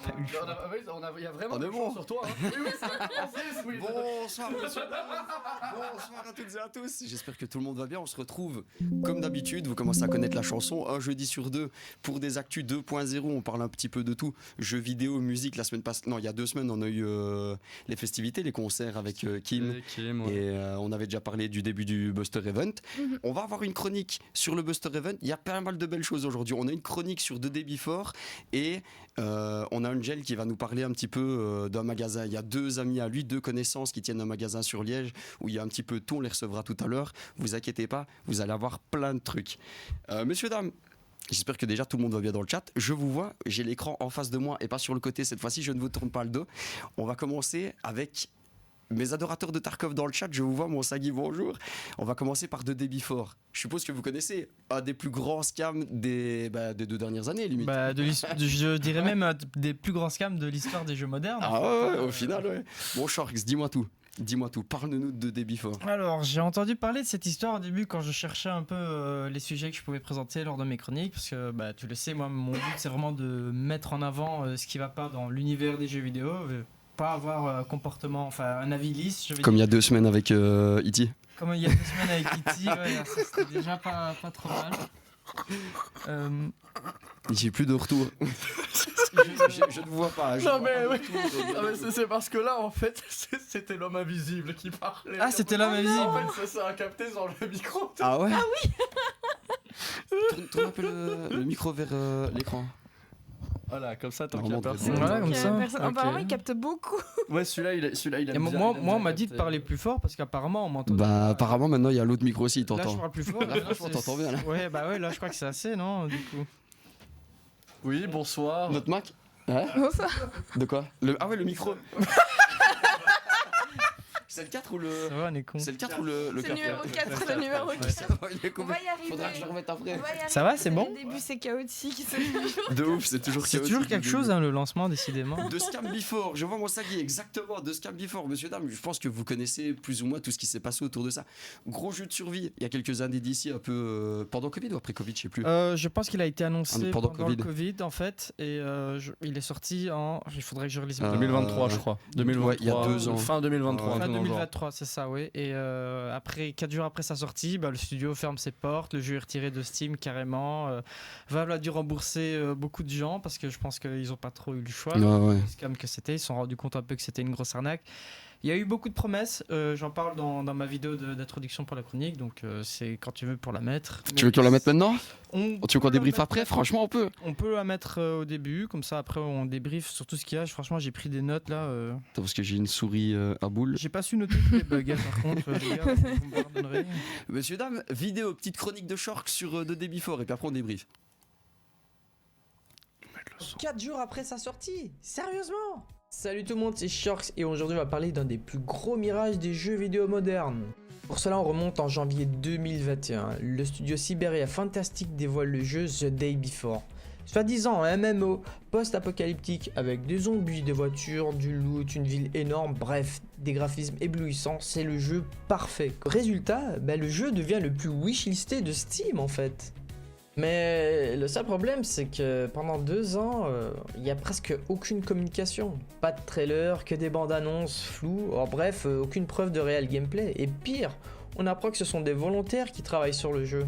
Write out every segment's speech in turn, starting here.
Il y a vraiment On est des bon. choses sur toi. Hein. Oui, ça va commencer, oui. Bonsoir, monsieur. Bonsoir à toutes et à tous. J'espère que tout le monde va bien. On se retrouve comme d'habitude. Vous commencez à connaître la chanson. Un jeudi sur deux pour des actus 2.0. On parle un petit peu de tout. Jeux vidéo, musique. La semaine passée, non, il y a 2 semaines, on a eu les festivités, les concerts avec Kim. Ouais. Et on avait déjà parlé du début du Buster Event. On va avoir une chronique sur le Buster Event. Il y a pas mal de belles choses aujourd'hui. On a une chronique sur The Day Before et on a Angel qui va nous parler un petit peu d'un magasin. Il y a 2 amis à lui, 2 connaissances qui tiennent un magasin sur Liège où il y a un petit peu tout. On les recevra tout à l'heure. Vous inquiétez pas, vous allez avoir plein de trucs. Messieurs, dames, j'espère que déjà tout le monde va bien dans le chat. Je vous vois, j'ai l'écran en face de moi et pas sur le côté cette fois-ci. Je ne vous tourne pas le dos. On va commencer avec mes adorateurs de Tarkov dans le chat. Je vous vois, mon Sagui, bonjour. On va commencer par The Day Before. Je suppose que vous connaissez un des plus grands scams des 2 dernières années, limite. Je dirais même des plus grands scams de l'histoire des jeux modernes. Ah ouais, au final, ouais. Bon, Sharks, dis-moi tout. Dis-moi tout. Parle-nous de The Day Before. Alors, j'ai entendu parler de cette histoire au début quand je cherchais un peu les sujets que je pouvais présenter lors de mes chroniques. Parce que, tu le sais, moi, mon but, c'est vraiment de mettre en avant ce qui va pas dans l'univers des jeux vidéo. Pas avoir un avis lisse. Comme il y a 2 semaines avec E.T. Comme il y a 2 semaines avec E.T., ouais, ça c'était déjà pas trop mal. J'ai plus de retour. je ne vois pas. Non mais oui. C'est parce que là en fait c'était l'homme invisible qui parlait. Ah, c'était l'homme invisible. En fait ça a capté dans le micro. Ah ouais. Ah oui. Tourne un peu le micro vers l'écran. Voilà, comme ça tant Normalement, qu'il y a personne. Voilà, comme ça. Apparemment, il capte beaucoup. Ouais, celui-là il Et aime bien. moi, on m'a dit de parler plus fort parce qu'apparemment on m'entend. Bah apparemment maintenant il y a l'autre micro aussi, il Là, je t'entend. parle plus fort. Là, franchement, t'entends bien, là. Ouais, là, je crois que c'est assez, non, du coup. Oui, bonsoir. Notre Mac. Ouais. De quoi Ah ouais, le micro. C'est le 4 ou le. Ça va, on est con. C'est le 4 ou le C'est le numéro 4, le numéro 4. Il est On va y arriver. Faudra que je le remette après. On va y arriver. Ça va, c'est bon. Au début, c'est chaotique. De ouf, c'est toujours C'est toujours quelque chose, hein, le lancement, décidément. De Scam Before, je vois mon Sagui, exactement, de Scam Before, monsieur, dame, je pense que vous connaissez plus ou moins tout ce qui s'est passé autour de ça. Gros jeu de survie, il y a quelques années d'ici, un peu pendant Covid ou après Covid, je sais plus. Je pense qu'il a été annoncé Pendant pendant le Covid, en fait, et il est sorti il faudrait que je relise. 2023, je crois. 2023, ouais, il y a 2 ans. Fin 2023. Fin un peu dans le genre. 2023, c'est ça, oui. Et après, 4 jours après sa sortie, le studio ferme ses portes, le jeu est retiré de Steam carrément. Valve a dû rembourser beaucoup de gens parce que je pense qu'ils n'ont pas trop eu le choix. Ouais. Le scam que c'était, ils se sont rendus compte un peu que c'était une grosse arnaque. Il y a eu beaucoup de promesses, j'en parle dans ma vidéo d'introduction pour la chronique, donc c'est quand tu veux pour la mettre. Tu veux qu'on la mette maintenant Tu veux qu'on débriefe après? Franchement, on peut. On peut la mettre au début, comme ça après on débriefe sur tout ce qu'il y a. Franchement, j'ai pris des notes là. Attends, parce que j'ai une souris à boule. J'ai pas su noter tous les bugs, hein, par contre, les gars, vous me pardonnerez. Monsieur, dame, vidéo, petite chronique de Shark sur The Day Before, et puis après on débriefe. 4 jours après sa sortie, sérieusement? Salut tout le monde, c'est Sharks et aujourd'hui on va parler d'un des plus gros mirages des jeux vidéo modernes. Pour cela on remonte en janvier 2021, le studio Siberia Fantastic dévoile le jeu The Day Before. Soi-disant un MMO post-apocalyptique avec des zombies, des voitures, du loot, une ville énorme, bref, des graphismes éblouissants, c'est le jeu parfait. Résultat, le jeu devient le plus wishlisté de Steam en fait. Mais le seul problème, c'est que pendant 2 ans, il n'y a presque aucune communication. Pas de trailer, que des bandes annonces floues, bref, aucune preuve de réel gameplay. Et pire, on apprend que ce sont des volontaires qui travaillent sur le jeu.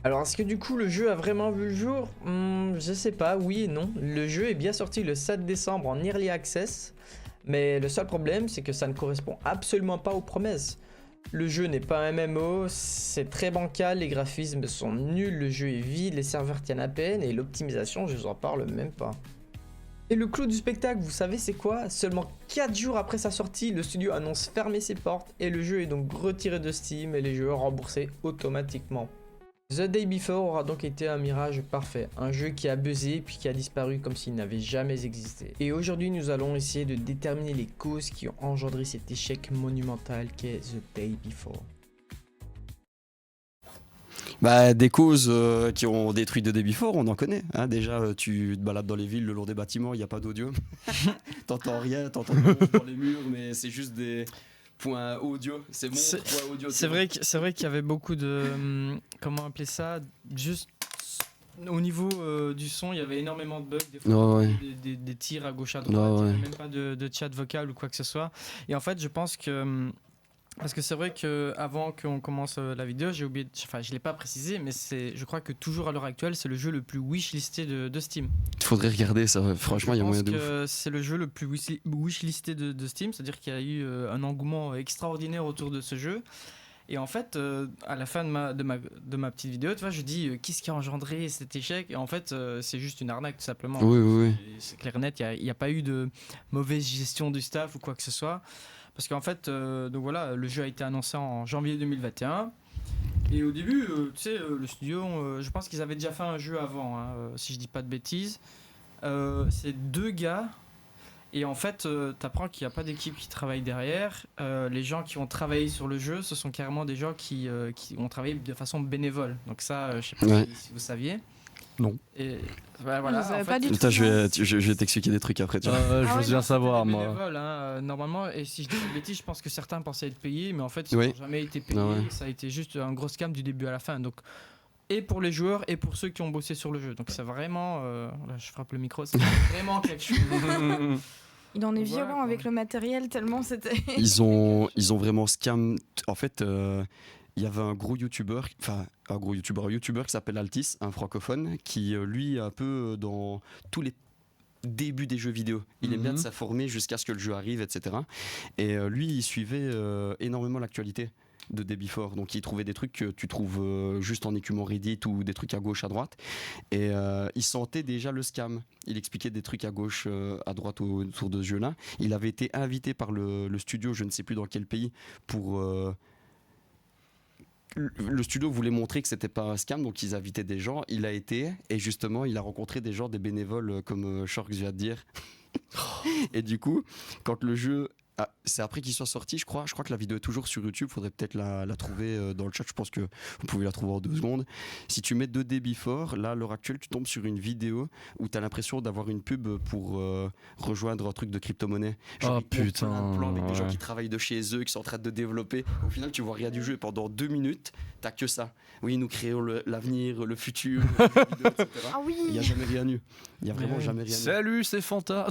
Alors est-ce que du coup le jeu a vraiment vu le jour? Je sais pas, oui et non. Le jeu est bien sorti le 7 décembre en Early Access, mais le seul problème, c'est que ça ne correspond absolument pas aux promesses. Le jeu n'est pas un MMO, c'est très bancal, les graphismes sont nuls, le jeu est vide, les serveurs tiennent à peine et l'optimisation, je vous en parle même pas. Et le clou du spectacle, vous savez c'est quoi? Seulement 4 jours après sa sortie, le studio annonce fermer ses portes et le jeu est donc retiré de Steam et les joueurs remboursés automatiquement. The Day Before aura donc été un mirage parfait, un jeu qui a buzzé puis qui a disparu comme s'il n'avait jamais existé. Et aujourd'hui nous allons essayer de déterminer les causes qui ont engendré cet échec monumental qu'est The Day Before. Des causes qui ont détruit The Day Before, on en connaît. Hein. Déjà, tu te balades dans les villes le long des bâtiments, il n'y a pas d'audio. T'entends rien, t'entends dans les murs, mais c'est juste des points audio. C'est mon point audio. C'est vrai qu'il y avait beaucoup de... comment appeler ça? Juste au niveau du son, il y avait énormément de bugs, des fois, Ouais, ouais. des tirs à gauche à droite, Ouais, il n'y ouais. avait même pas de chat vocal ou quoi que ce soit. Et en fait, je pense que parce que c'est vrai que avant qu'on commence la vidéo, j'ai oublié, enfin je l'ai pas précisé, mais je crois que toujours à l'heure actuelle, c'est le jeu le plus wishlisté de Steam. Il faudrait regarder ça, ouais. Franchement, il y a moyen de Je ouf. pense que c'est le jeu le plus wishlisté de Steam, c'est-à-dire qu'il y a eu un engouement extraordinaire autour de ce jeu. Et en fait, à la fin de ma petite vidéo, tu vois, je dis qu'est-ce qui a engendré cet échec? Et en fait, c'est juste une arnaque tout simplement. Oui, oui, oui. C'est clair et net, il n'y a pas eu de mauvaise gestion du staff ou quoi que ce soit. Parce qu'en fait, donc voilà, le jeu a été annoncé en janvier 2021. Et au début, tu sais, le studio, je pense qu'ils avaient déjà fait un jeu avant, hein, si je dis pas de bêtises. C'est 2 gars. Et en fait, t'apprends qu'il n'y a pas d'équipe qui travaille derrière. Les gens qui ont travaillé sur le jeu, ce sont carrément des gens qui ont travaillé de façon bénévole. Donc ça, je sais pas Ouais. si vous saviez. Non. Et voilà, Je savais en pas fait, du tout. Attends, je vais t'expliquer des trucs après. Tu vois. Je Ah veux ouais, bien non, savoir, des moi. bénévoles, hein, normalement. Et si je dis pas de bêtises, je pense que certains pensaient être payés, mais en fait, ils Oui. n'ont jamais été payés. Ah ouais. Ça a été juste un gros scam du début à la fin. Donc, et pour les joueurs et pour ceux qui ont bossé sur le jeu. Donc, c'est vraiment. Là, je frappe le micro. C'est vraiment quelque chose. Il en est Voilà, violent quoi. avec le matériel tellement c'était. Ils ont vraiment scam. En fait, il y avait un youtubeur qui s'appelle Altis, un francophone, qui lui est un peu dans tous les débuts des jeux vidéo. Il aime bien de s'informer jusqu'à ce que le jeu arrive, etc. Et lui, il suivait énormément l'actualité de Day Before. Donc il trouvait des trucs que tu trouves juste en écumant Reddit ou des trucs à gauche, à droite. Et il sentait déjà le scam. Il expliquait des trucs à gauche, à droite autour de ce jeu-là. Il avait été invité par le studio, je ne sais plus dans quel pays, pour... le studio voulait montrer que c'était pas un scam, donc ils invitaient des gens. Il a été, et justement, il a rencontré des gens, des bénévoles, comme Sharks vient de dire. Et du coup, quand le jeu... c'est après qu'il soit sorti, je crois que la vidéo est toujours sur YouTube. Faudrait peut-être la trouver dans le chat. Je pense que vous pouvez la trouver en 2 secondes. Si tu mets 2D Before, là à l'heure actuelle, tu tombes sur une vidéo où tu as l'impression d'avoir une pub pour rejoindre un truc de crypto-monnaie. Oh, ils te montrent putain, plein de plans avec des gens ouais. qui travaillent de chez eux, qui sont en train de développer. Au final, tu vois rien du jeu. Et pendant 2 minutes, t'as que ça. Oui, nous créons l'avenir, le futur, le jeu vidéo, etc. Ah oui. Il n'y a jamais rien eu. Il n'y a vraiment Oui. jamais rien eu. Salut, c'est Fanta.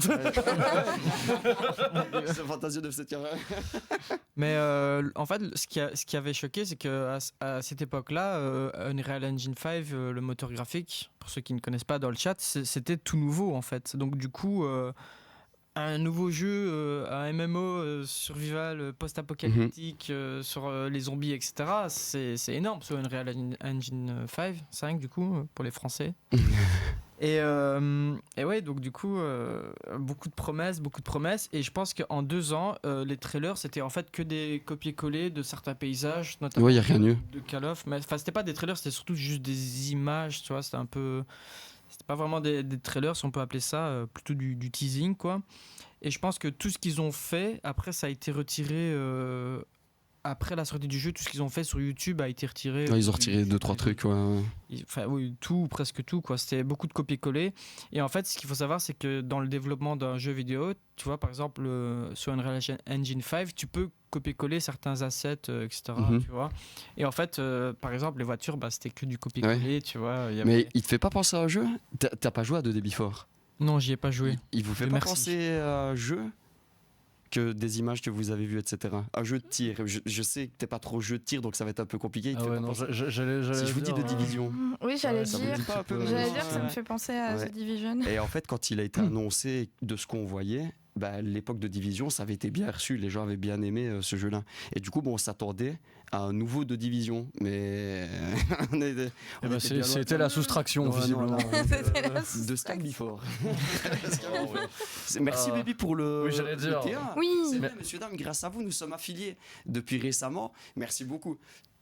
C'est fantasio de cette carrière. Mais en fait, ce qui avait choqué, c'est qu'à à cette époque-là, Unreal Engine 5, le moteur graphique, pour ceux qui ne connaissent pas dans le chat, c'était tout nouveau en fait. Donc du coup, un nouveau jeu, un MMO survival post-apocalyptique sur les zombies, etc., c'est énorme sur Unreal Engine 5 du coup, pour les Français. Et ouais, donc du coup, beaucoup de promesses. Et je pense qu'en 2 ans, les trailers, c'était en fait que des copier-coller de certains paysages, notamment Ouais, y a rien eu. de Call of. Mais enfin, c'était pas des trailers, c'était surtout juste des images, tu vois. C'était un peu. C'était pas vraiment des trailers, si on peut appeler ça, plutôt du teasing, quoi. Et je pense que tout ce qu'ils ont fait, après, ça a été retiré. Après la sortie du jeu, tout ce qu'ils ont fait sur YouTube a été retiré. Ouais, ils ont retiré 2-3 trucs. Ouais. Enfin, oui, tout, presque tout, quoi. C'était beaucoup de copier-coller. Et en fait, ce qu'il faut savoir, c'est que dans le développement d'un jeu vidéo, tu vois, par exemple, sur Unreal Engine 5, tu peux copier-coller certains assets, etc. Tu vois. Et en fait, par exemple, les voitures, bah, c'était que du copier-coller, tu vois. Mais il te fait pas penser à un jeu? T'as pas joué à 2D Before? Non, j'y ai pas joué. Il vous fait Dieu pas merci. penser à un jeu que des images que vous avez vues, etc. Un jeu de tir. Je sais que t'es pas trop jeu de tir, donc ça va être un peu compliqué. Il te Ah fait ouais, pas non, penser- j'allais Si je vous dis de dire, Division. Oui, j'allais ça me dire. dit pas un peu. J'allais dire que ça me Ouais. fait penser à Ouais. The Division. Et en fait, quand il a été annoncé de ce qu'on voyait, bah, l'époque de Division, ça avait été bien reçu. Les gens avaient bien aimé ce jeu-là. Et du coup, bon, on s'attendait à un nouveau de Division. Mais on était Eh ben, bien loin. c'était la soustraction, Ouais, non, visiblement. là, C'était la de soustraction. Scam Before. Merci Baby pour le, Oui, j'allais dire. le TA. Oui. C'est vrai, messieurs, dames, grâce à vous, nous sommes affiliés depuis récemment. Merci beaucoup.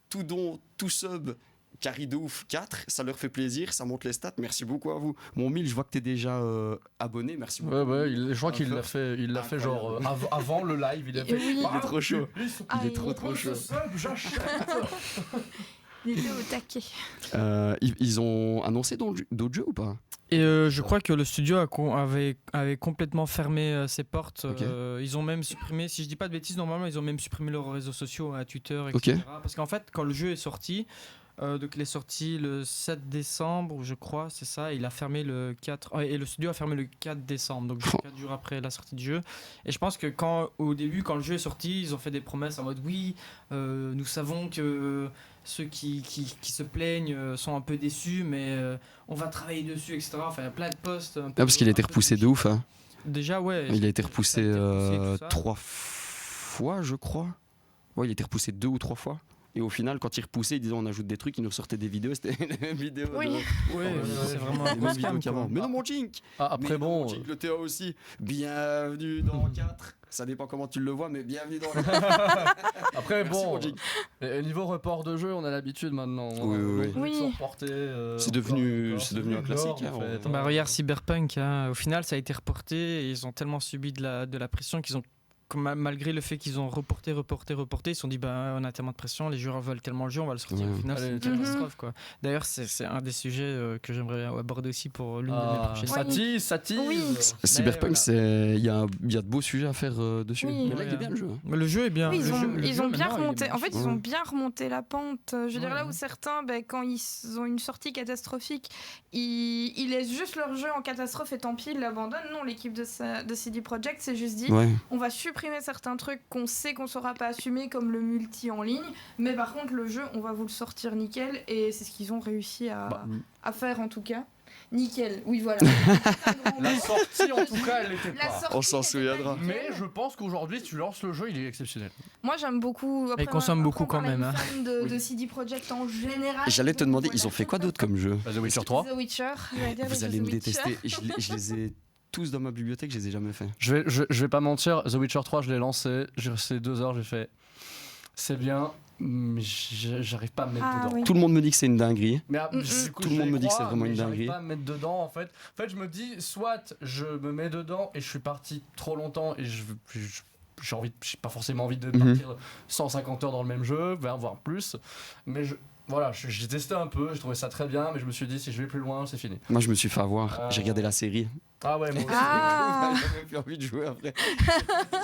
Tout don, tout sub, Carry de ouf 4, ça leur fait plaisir, ça monte les stats. Merci beaucoup à vous. Mon 1000, je vois que t'es déjà abonné. Merci beaucoup. Ouais, je crois qu'il l'a fait genre avant le live, il a fait. Oui. Il est trop chaud. Ah, Il est trop chaud. Il était au taquet. Ils ont annoncé d'autres jeux ou pas? Et je crois que le studio avait complètement fermé ses portes. Ok. Ils ont même supprimé, si je dis pas de bêtises, normalement ils ont même supprimé leurs réseaux sociaux, Twitter, etc. Parce qu'en fait, quand le jeu est sorti, Donc il est sorti le 7 décembre, je crois, c'est ça. Il a fermé le 4 et le studio a fermé le 4 décembre, donc 4 jours après la sortie du jeu. Et je pense que au début, quand le jeu est sorti, ils ont fait des promesses en mode oui, nous savons que ceux qui se plaignent sont un peu déçus, mais on va travailler dessus, etc. Enfin, il y a plein de posts. Parce qu'il a été repoussé de ouf. Hein. Déjà, ouais. Il a été repoussé tout ça. 3 fois, je crois. Ouais, il a été repoussé 2 ou 3 fois. Et au final, quand il repoussait, ils disaient on ajoute des trucs, ils nous sortaient des vidéos, c'était les mêmes vidéos. Oui. Ouais, c'est vraiment les un mêmes gros vidéos scam, qu'avant. quoi. Mais non, mon Jink. Après, Mais non, bon. mon Jink, le TA aussi. Bienvenue dans 4. Ça dépend comment tu le vois, mais bienvenue dans 4. Après, Merci, bon. mon Jink. Niveau report de jeu, on a l'habitude maintenant. Oui. Oui. C'est devenu un classique, hein, En fait. Bah, regarde Cyberpunk, hein. Au final ça a été reporté et ils ont tellement subi de la pression qu'ils ont, malgré le fait qu'ils ont reporté, ils se sont dit bah on a tellement de pression, les joueurs veulent tellement le jeu, on va le sortir. Ouais. Au final Allez, c'est une catastrophe quoi. D'ailleurs c'est un des sujets que j'aimerais aborder aussi pour l'une de mes prochaines. Ça tease, ça tease. Oui. Cyberpunk, voilà. il y a de beaux sujets à faire dessus. Oui. Mais là, il est bien le jeu. hein. Le jeu est bien. Oui, Le jeu- ils ont bien maintenant, il est remonté. En fait, ils ont Ouais. bien remonté la pente. Je veux dire, là Ouais. où certains, quand ils ont une sortie catastrophique, ils laissent juste leur jeu en catastrophe et tant pis, ils l'abandonnent. Non, l'équipe de CD Projekt s'est juste dit Ouais. on va supprimer certains trucs qu'on sait qu'on saura pas assumer, comme le multi en ligne. Mais par contre, le jeu, on va vous le sortir nickel. Et c'est ce qu'ils ont réussi à faire en tout cas. Nickel, oui, voilà. La sortie, en tout cas, elle n'était La pas. sortie On s'en était souviendra. pas nickel. Mais je pense qu'aujourd'hui, tu lances le jeu, il est exceptionnel. Moi j'aime beaucoup. Ils consomment beaucoup quand même, hein. Fan de CD Projekt en général. Et j'allais te donc demander, voilà. ils ont fait quoi d'autre comme jeu The Witcher 3. The Witcher. j'allais dire Vous The allez me Witcher. détester. Je les ai tous dans ma bibliothèque, je les ai jamais fait. Je vais pas mentir, The Witcher 3, je l'ai lancé, j'ai resté 2 heures, j'ai fait. C'est bien, mais j'arrive pas à me mettre Ah dedans. oui. Tout le monde me dit que c'est une dinguerie. Mais Mm, du coup, Tout le je monde les me dit que crois, c'est vraiment mais une j'arrive dinguerie. pas à me mettre dedans en fait. En fait, je me dis, soit je me mets dedans et je suis parti trop longtemps et j'ai pas forcément envie de Mhm. partir 150 heures dans le même jeu, voire plus. Mais voilà, j'ai testé un peu, j'ai trouvé ça très bien, mais je me suis dit, si je vais plus loin, c'est fini. Moi, je me suis fait avoir. J'ai regardé la série. Ah ouais, moi aussi. Ah J'ai même plus envie de jouer après.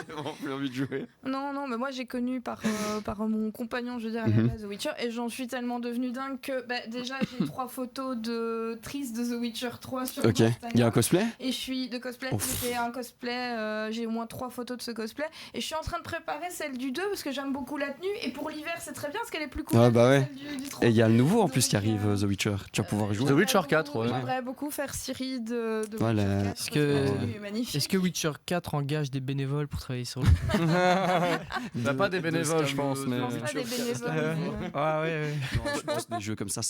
J'ai vraiment plus envie de jouer. non, mais moi j'ai connu par mon compagnon, je veux dire, à la Mhm. base, The Witcher, et j'en suis tellement devenue dingue que déjà j'ai 3 photos de tristes de The Witcher 3 sur Ok. mon Il y a un Instagram. cosplay Et je suis de cosplay, Ouf. j'ai fait un cosplay, j'ai au moins 3 photos de ce cosplay, et je suis en train de préparer celle du 2 parce que j'aime beaucoup la tenue, et pour l'hiver c'est très bien parce qu'elle est plus cool Ah, bah que ouais. celle du 3. Et il y a le nouveau en plus Donc, qui arrive, The Witcher. Tu vas pouvoir y jouer. The Witcher 4, ouais. J'aimerais beaucoup faire Ciri de Ouais, Witcher la- 4, Est-ce parce que- la tenue est magnifique. Est-ce que Witcher 4 engage des bénévoles pour travailler sur le T'as pas des bénévoles, je pense, mais. Je pense pas des bénévoles. Ah ouais. Non, je pense que des jeux comme ça.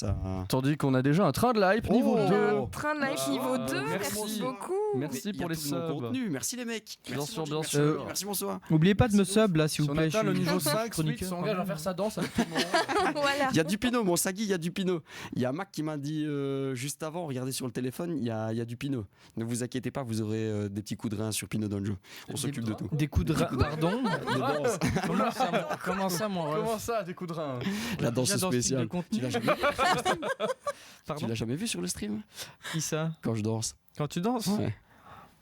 Tandis qu'on a déjà un train de hype niveau Oh. 2. Train de life Ah, niveau 2, merci. merci beaucoup. Merci Mais il y a pour les tout le subs. contenu. Merci les mecs. Bien Merci, sûr, mon Dieu, bien merci, sûr. Olivier, merci, bonsoir. N'oubliez pas de me sub là s'il Si vous on plaît. atteint je le suis niveau 5, Switch chroniqueur. s'engage à faire sa danse avec tout le monde. Voilà. Il y a du Pinot, mon Sagui, il y a du Pinot. Il y a Mac qui m'a dit juste avant, regardez sur le téléphone, il y a du Pinot. Ne vous inquiétez pas, vous aurez des petits coups de rein sur Pinot Donjo. On s'occupe de tout. Des coups de rein. Pardon De danse. Comment ça mon ref Comment ça, des coups de rein La danse Déjà dans ce type de spéciale. contenu. Tu l'as jamais, tu Pardon l'as jamais vu sur le stream Qui ça quand je danse? Quand tu danses Ouais.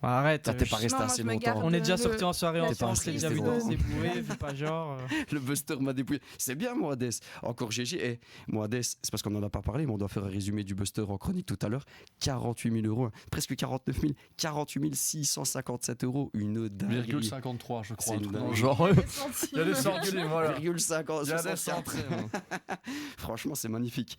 Arrête. T'es pas resté moi, assez je me longtemps. garde. On est déjà Le- sortis en soirée la ensemble, je T'es t'ai déjà pas vu resté danser bouée, vu pas genre. Le Buster m'a dépouillé. C'est bien, moi, Hades. Encore GG. Et moi, Hades, c'est parce qu'on n'en a pas parlé, mais on doit faire un résumé du Buster en chronique tout à l'heure. 48 000 euros, hein. Presque 49 000. 48 657 euros. Une dinguerie. 0,53 je crois. C'est un une truc dans le dinguerie. genre. Il Il y a des centimes, voilà. 0,50. Il y a des centimes. Franchement, c'est magnifique.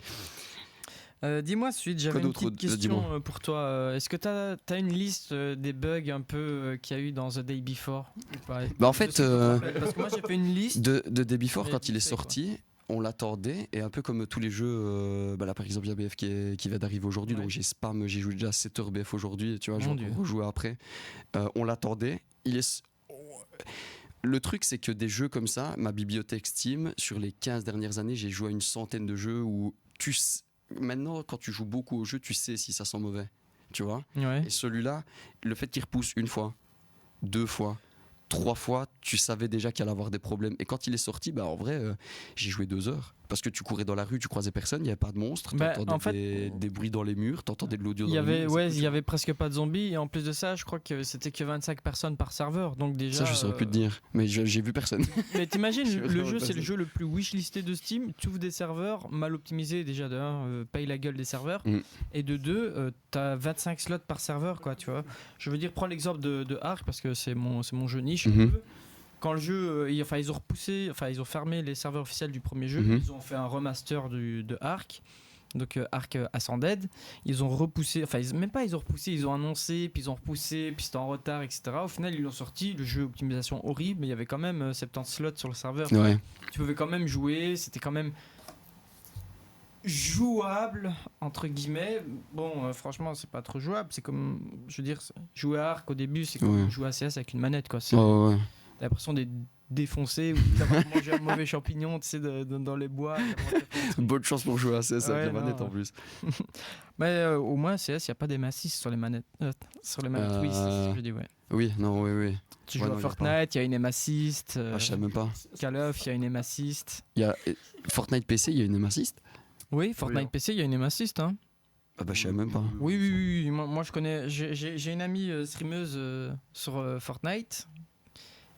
Dis-moi suite, j'avais Quoi une d'autre, petite question dis-moi. pour toi. Est-ce que t'as une liste des bugs un peu qu'il y a eu dans The Day Before ou pas Bah, en Je fait, sais pas, parce que moi j'ai fait une liste. de Day Before, Mais quand il est vite fait, quoi. sorti, on l'attendait. Et un peu comme tous les jeux, bah là, par exemple, il y a BF qui vient d'arriver aujourd'hui. Ouais. Donc j'ai spam, j'ai joué déjà 7 heures BF aujourd'hui. Tu vois, je Mon vais Dieu. rejouer après. On l'attendait. Le truc, c'est que des jeux comme ça, ma bibliothèque Steam, sur les 15 dernières années, j'ai joué à une centaine de jeux où maintenant, quand tu joues beaucoup aux jeux, tu sais si ça sent mauvais. Tu vois? Ouais. Et celui-là, le fait qu'il repousse une fois, 2 fois, 3 fois, tu savais déjà qu'il allait avoir des problèmes. Et quand il est sorti, bah en vrai, j'ai joué 2 heures. parce que tu courais dans la rue, tu croisais personne, il n'y avait pas de monstres, Bah, t'entendais en fait, des bruits dans les murs, t'entendais de l'audio Il dans y les avait, murs. ouais, il y avait presque pas de zombies et en plus de ça, je crois que c'était que 25 personnes par serveur. Donc déjà. Ça, je saurais plus te dire, mais j'ai vu personne. Mais t'imagines, Je suis le vraiment jeu, pas c'est le ça. jeu le plus wishlisté de Steam. Tu ouvres des serveurs mal optimisés déjà de 1, paye la gueule des serveurs, et de 2, t'as 25 slots par serveur, quoi, tu vois. Je veux dire, prends l'exemple de Ark parce que c'est mon jeu niche. Un peu. Quand le jeu, ils ont repoussé, ils ont fermé les serveurs officiels du premier jeu, ils ont fait un remaster de Ark. Donc Ark Ascended, ils ont repoussé, ils ont repoussé, ils ont annoncé, puis ils ont repoussé, puis c'était en retard, etc. Au final, ils l'ont sorti, le jeu optimisation horrible, mais il y avait quand même 70 slots sur le serveur. Ouais. Tu pouvais quand même jouer, c'était quand même jouable, entre guillemets. Bon, franchement, c'est pas trop jouable, c'est comme, je veux dire, jouer à Ark au début, c'est comme jouer à CS avec une manette, quoi. Ouais. T'as l'impression d'être défoncé ou d'avoir mangé un mauvais champignon, tu sais, dans les bois. Bonne chance pour jouer à CS avec Ouais, la manette non. en plus. Mais au moins, CS, il n'y a pas des massistes sur les manettes. Sur les manettes, oui, c'est ce que je dis, ouais. Oui, non, oui. Tu Ouais, joues non, à y a Fortnite, il y a une aim assist. Ah, je sais même pas. Call of, il y a une aim assist. Il y a Fortnite PC, il y a une aim assist. Oui, Fortnite Oui. PC, il y a une aim assist. Hein. Ah bah je savais même pas. Oui. Moi, je connais. J'ai une amie streameuse sur Fortnite.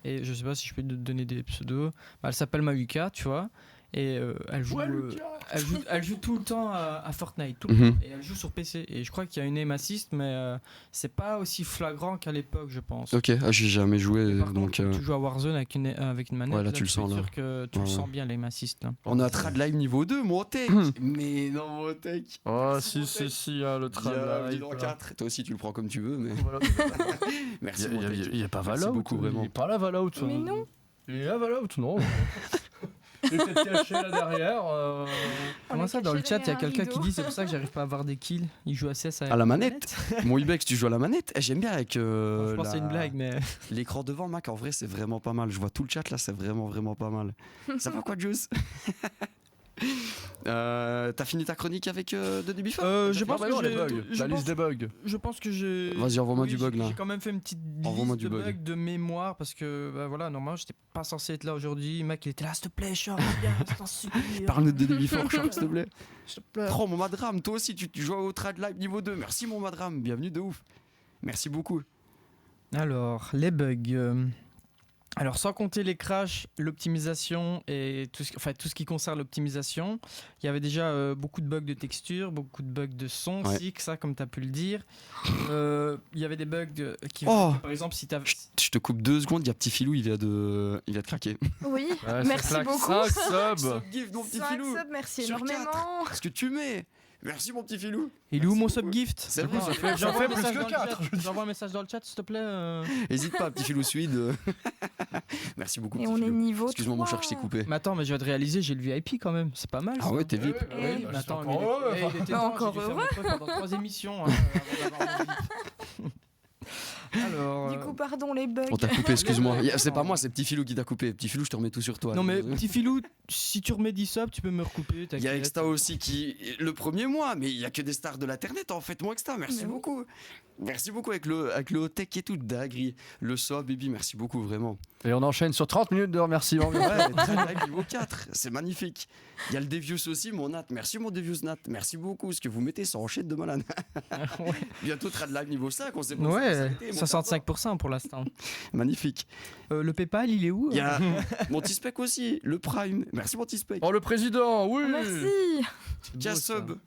Et je sais pas si je peux te donner des pseudos. Bah, elle s'appelle Mawika, tu vois. Et elle joue. Elle joue tout le temps à Fortnite. Tout le temps. Et elle joue sur PC. Et je crois qu'il y a une aim assist, mais c'est pas aussi flagrant qu'à l'époque, je pense. Ok, j'ai jamais joué Par donc. contre, tu joues à Warzone avec une manette. Ouais, là, tu le je sens, suis là. sûr que tu le sens bien, l'aim assist. Là. On a Trad Live niveau 2, mon tech. Mais non, mon tech. Oh, si, le travail. Bienvenue dans 4. Toi aussi, tu le prends comme tu veux, mais. Merci, mon tech. Il n'y a pas Merci Valou. beaucoup, vraiment. Il est pas là, Valou. Mais non. Il est là, Valou, non. Il est peut-être caché là derrière. Comment est ça, dans le caché chat, il y a derrière un quelqu'un qui rideau. dit c'est pour ça que j'arrive pas à avoir des kills. Il joue à CS avec À la manette. Mon Ibex, tu joues à la manette. J'aime bien avec. Je pense que c'est une blague, mais. L'écran devant, Mac, en vrai, c'est vraiment pas mal. Je vois tout le chat là, c'est vraiment pas mal. Ça va quoi, Juice? T'as fini ta chronique avec de début Je pense bah que non, les j'ai- bugs. je La pense- liste des bugs. Je pense que j'ai. Vas-y, envoie-moi Oui, du bug là. J'ai quand même fait une petite Envoie-moi liste du de bug. bugs de mémoire parce que bah, voilà, normalement j'étais pas censé être là aujourd'hui. Mec, il était là, s'il te plaît, Charles, viens, je t'en supplie. Parle-nous de début fort, Charles, s'il te plaît. S'il te plaît. Oh, mon Madram, toi aussi, tu joues au Trad Live niveau 2. Merci, mon Madram. Bienvenue de ouf. Merci beaucoup. Alors, les bugs. Alors, sans compter les crashs, l'optimisation et tout ce qui concerne l'optimisation, il y avait déjà beaucoup de bugs de texture, beaucoup de bugs de son Ouais. aussi, que ça, comme tu as pu le dire. Il y avait des bugs qui, Oh par exemple, si tu as. Je te coupe 2 secondes, il y a petit filou, il vient de craquer. Oui, Ouais, merci ça claque beaucoup. 5 subs. Give mon petit 5 filou. subs, merci Sur énormément. Ce que tu mets. Merci, mon petit filou. Il est où Merci mon beaucoup. subgift C'est vrai, Attends, j'en fais j'envoie un plus message que dans le 4, chat. J'envoie un message dans le chat, s'il te plaît. Hésite pas, petit filou suide. Merci beaucoup, Et petit on est filou. niveau Excuse-moi, mon cher, 3. je t'ai coupé. Mais attends, mais je viens de réaliser, j'ai le VIP quand même. C'est pas mal. Ah ça. ouais, t'es VIP. Eh, Oui, bah, mais c'est attends, encore mais heureux, il était Bah, temps, encore j'ai dû faire mes preuves pendant 3 émissions. Avant d'avoir mon VIP. Alors. Du coup, pardon les bugs. On t'a coupé, excuse-moi. C'est pas moi, c'est petit filou qui t'a coupé. Petit filou, je te remets tout sur toi. Non mais petit filou, si tu remets 10 subs, tu peux me recouper. Il y a t'inquiète. Exta aussi qui. Le premier mois, mais il y a que des stars de l'internet en fait. Moi, Exta, merci Mais oui. beaucoup. Merci beaucoup avec le tech et tout, Dagri. Le so, baby, merci beaucoup, vraiment. Et on enchaîne sur 30 minutes de remerciements. Ouais, Trad Live niveau 4, c'est magnifique. Il y a le Devious aussi, mon Nat. Merci, mon Devious Nat. Merci beaucoup. Ce que vous mettez, ça enchaîne de malade. Ouais. Bientôt, Trad Live niveau 5, on sait pas. Ouais, 65% pour l'instant. Magnifique. Le PayPal, il est où Il y a mon T-Spec aussi, le Prime. Merci, mon T-Spec. Oh, le président, oui. Merci. K-Sub.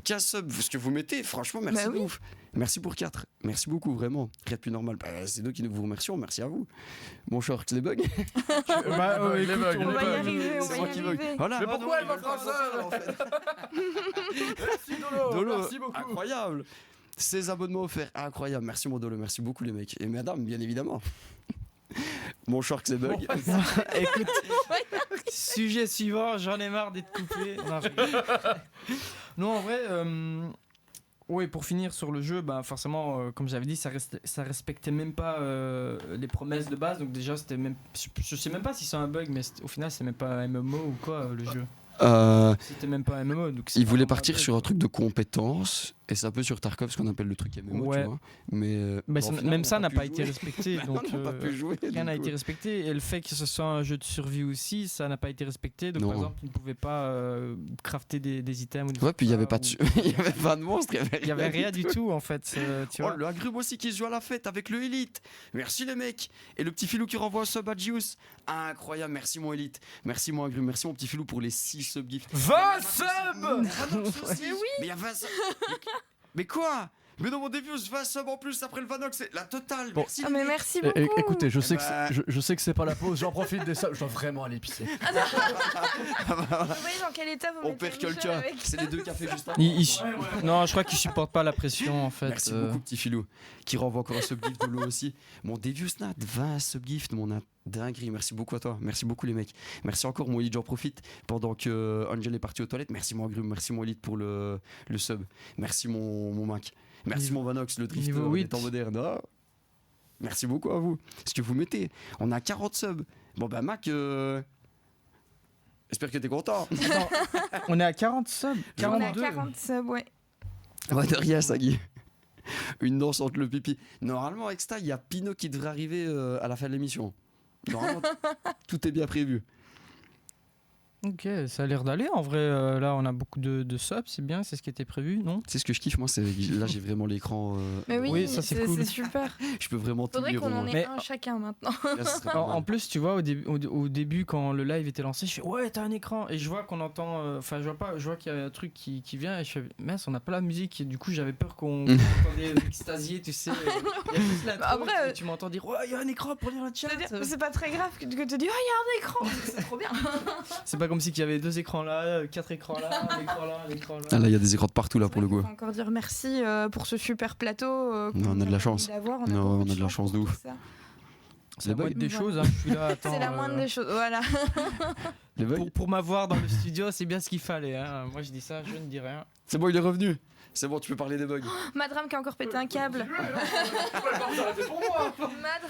K-Sub, ce que vous mettez, franchement, merci Bah de oui. ouf. Merci pour 4. Merci beaucoup, vraiment. Rien de plus normal. Bah, c'est nous qui vous remercions. Merci à vous. Mon short, les bugs. Bah, ouais, les écoute, bugs, On les va y bugs. arriver, on C'est va moi y qui bug. arriver. Voilà. Mais Ah pourquoi non, elle m'a il veut fait ça, en fait. Merci Dolo. Dolo, Merci beaucoup. incroyable. 16 abonnements offerts, incroyable. Merci mon Dolo, merci beaucoup les mecs. Et madame, bien évidemment. Mon short, c'est bug. Écoute, sujet suivant, j'en ai marre d'être coupé. Non, je rigole. Non, en vrai, oui, pour finir sur le jeu, bah, forcément, comme j'avais dit, ça respectait même pas les promesses de base. Donc déjà, c'était même, je sais même pas si c'est un bug, mais au final, c'est même pas un MMO ou quoi le jeu. C'était même pas un MMO. Donc c'est Il pas voulait vraiment un partir bug. sur un truc de compétences. Et c'est un peu sur Tarkov ce qu'on appelle le truc MMO, Ouais. tu vois. Mais Mais bon, au final, même on ça n'a pu pas été jouer. respecté. Bah donc, non, on n'a pas pu jouer. rien n'a du été coup. respecté. Et le fait que ce soit un jeu de survie aussi, ça n'a pas été respecté. Donc, Non. par exemple, tu ne pouvais pas crafter des items. Ou des Ouais, puis il y avait trucs, pas de il y avait pas de monstre, Il y avait rien du tout en fait. Tu Oh, vois. le agrume aussi qui se joue à la fête avec le Elite. Merci les mecs. Et le petit filou qui renvoie un sub à Gius. Incroyable, merci mon Elite. Merci mon agrume, merci mon petit filou pour les 6 subgifts. 20 subs. Mais oui. Mais il y a 20 subs. Mais quoi? Mais dans mon début, 20 subs en plus après le Vanox, c'est la totale. Bon. Merci Ah les mais mecs. merci beaucoup. Écoutez, je sais, bah. je sais que c'est pas la pause, j'en profite des subs, je dois vraiment aller pisser. Vous voyez dans quel état vous On mettez perd Michel quelqu'un. avec C'est les 2 cafés juste avant. Non, je crois qu'il supporte pas la pression en fait. Merci beaucoup petit filou qui renvoie encore un subgift de l'eau aussi. Mon Devious Nat, 20 subgifts, mon Nat, dinguerie. Merci beaucoup à toi, merci beaucoup les mecs. Merci encore mon Elite, j'en profite pendant que Angel est parti aux toilettes. Merci mon agrume, merci mon Elite pour le sub. Merci mon Mac. Merci mon Vanox, le drifter Niveau en 8. étant moderne. Ah. Merci beaucoup à vous. Ce que vous mettez, on a 40 subs. Bon bah Mac, j'espère que t'es content. Attends, on est à 40 subs. On est à 42. 40 subs, ouais. Ouais, de rien, Sagui. Une danse entre le pipi. Normalement, avec ça, il y a Pinot qui devrait arriver à la fin de l'émission. Normalement, tout est bien prévu. Ok, ça a l'air d'aller. En vrai, là, on a beaucoup de subs, c'est bien, c'est ce qui était prévu, non? Tu sais ce que je kiffe, moi, c'est là, j'ai vraiment l'écran. Mais oui, Oui, ça, c'est cool. c'est super. Je peux vraiment tout Faudrait lire. qu'on en ait Mais- un chacun maintenant. Là, ce serait pas En mal. plus, tu vois, au début, quand le live était lancé, je fais ouais, t'as un écran. Et je vois qu'on entend. Enfin, je vois qu'il y a un truc qui vient. Et je fais mince, on n'a pas la musique. Et du coup, j'avais peur qu'on entendait extasier, tu sais. Il y a juste la Après, tu m'entends dire ouais, il y a un écran pour lire le chat. C'est-à-dire, c'est pas très grave que tu te dis oh, il y a un écran. C'est trop bien. C'est pas comme si qu'il y avait 2 écrans là, 4 écrans là, un écran là, un écran là. Ah, là, il y a des écrans de partout, là, C'est pour le vrai coup. qu'il faut encore dire merci pour ce super plateau. Non, on a de la chance. D'avoir. Non, on a de la chance de ouf. C'est la bugs. moindre des Voilà. choses. Hein, je suis là, attends. C'est la moindre des choses. Voilà. Les bugs. Pour m'avoir dans le studio, c'est bien ce qu'il fallait. Hein. Moi, je dis ça, je ne dis rien. C'est bon, il est revenu. C'est bon, tu peux parler des bugs. Madram qui a encore pété un câble. Madram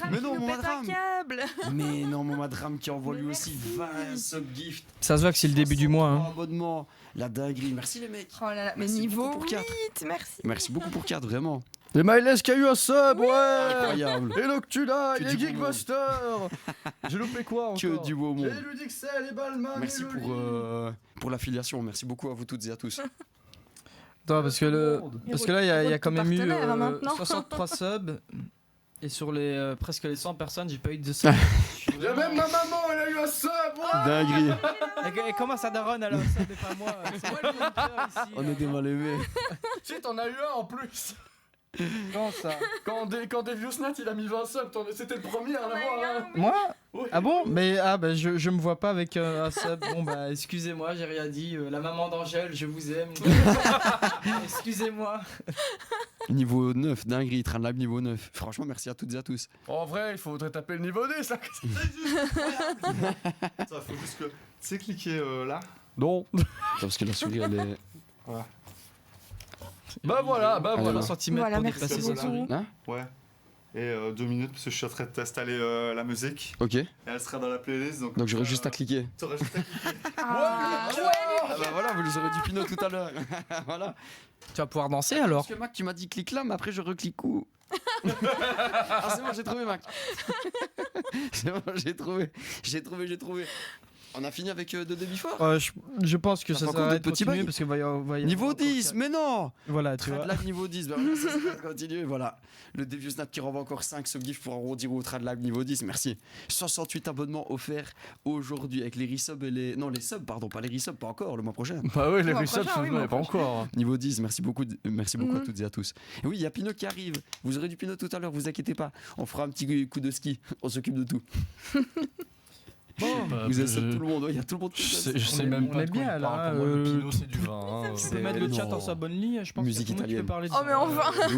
Mais qui non, nous mon pète un Madram. câble. Mais non, mon Madram qui envoie lui Merci. aussi 20 subgifts. Ça se voit que c'est le début du mois. Hein. Abonnement. La dinguerie. Merci, les mecs. Oh là là, mais Merci niveau beaucoup pour 4. 8, merci. Merci beaucoup pour 4, vraiment. Et Myles qui a eu un sub, ouais. Incroyable. Et Noctula, Que et du Geekbuster. J'ai loupé quoi encore? Que du beau monde. Et Ludixel, et Balman, Merci et pour l'affiliation. Merci beaucoup à vous toutes et à tous. Attends, parce que là, il y a quand même eu Partenaire, hein, maintenant. 63 subs. Et sur les presque les 100 personnes, j'ai pas eu de subs. Il y a même ma maman, elle a eu un sub. Ouais. Dinguerie. Et comment ça daronne alors ça mais pas moi. C'est moi le moniteur ici. On est des mal aimés. Si, t'en as eu un en plus. Quand ça? Quand Devious Nat il a mis 20 subs, c'était le premier à l'avoir. Hein. Moi? Oui. Ah bon? Mais je me vois pas avec un sub. Bon bah excusez-moi, j'ai rien dit. La maman d'Angèle, je vous aime. Excusez-moi. Niveau 9, dinguerie. Train de live niveau 9. Franchement, merci à toutes et à tous. En vrai, il faudrait taper le niveau 10 là. Ça, faut juste que. Tu sais, cliquer là. Non. Parce que la souris, elle est. Bah voilà, bah Allez, voilà. là. Centimètres Voilà, pour merci déplacer sa beaucoup. souris. Hein? Ouais. Et 2 minutes, parce que je suis en train de t'installer la musique. Ok. Et elle sera dans la playlist. Donc Donc j'aurais juste à cliquer. T'aurais juste à cliquer. Ah, Ah bah voilà, vous les aurez du Pinot tout à l'heure. Voilà. Tu vas pouvoir danser alors? Parce que Mac, tu m'as dit clique là, mais après je reclique où? Ah c'est bon, j'ai trouvé Mac. C'est bon, j'ai trouvé. On a fini avec de débit fort. Je pense que Ça ça fait sert à encore rien des de petits continuer bugs parce que va y avoir Niveau encore 10, quatre. mais non. Voilà, tu Trade vois. Lab niveau 10, bah voilà, ça va continuer, voilà. Le Devious Snap qui renvoie encore 5 subgifts pour arrondir au Trade Lab niveau 10, merci. 68 abonnements offerts aujourd'hui avec les resubs et les... Non, les subs, pardon, pas les resubs, pas encore, le mois prochain. Bah oui, les Mois resubs, prochain, oui, je mois pas encore. Niveau 10, merci beaucoup, merci beaucoup à Mhm. toutes et à tous. Et oui, il y a Pinot qui arrive. Vous aurez du Pinot tout à l'heure, vous inquiétez pas. On fera un petit coup de ski, on s'occupe de tout. Bah, Vous êtes je- tout le monde, ouais, il y a tout le monde. Je sais On est- même on pas est de quoi bien, il là, parle. Pour moi, le euh, Pinot, c'est du vin. hein. Tu peux mettre le chat non. en sa bonne ligne, je pense. Musique que tout le monde italienne. peut parler de Oh, mais ça. enfin. De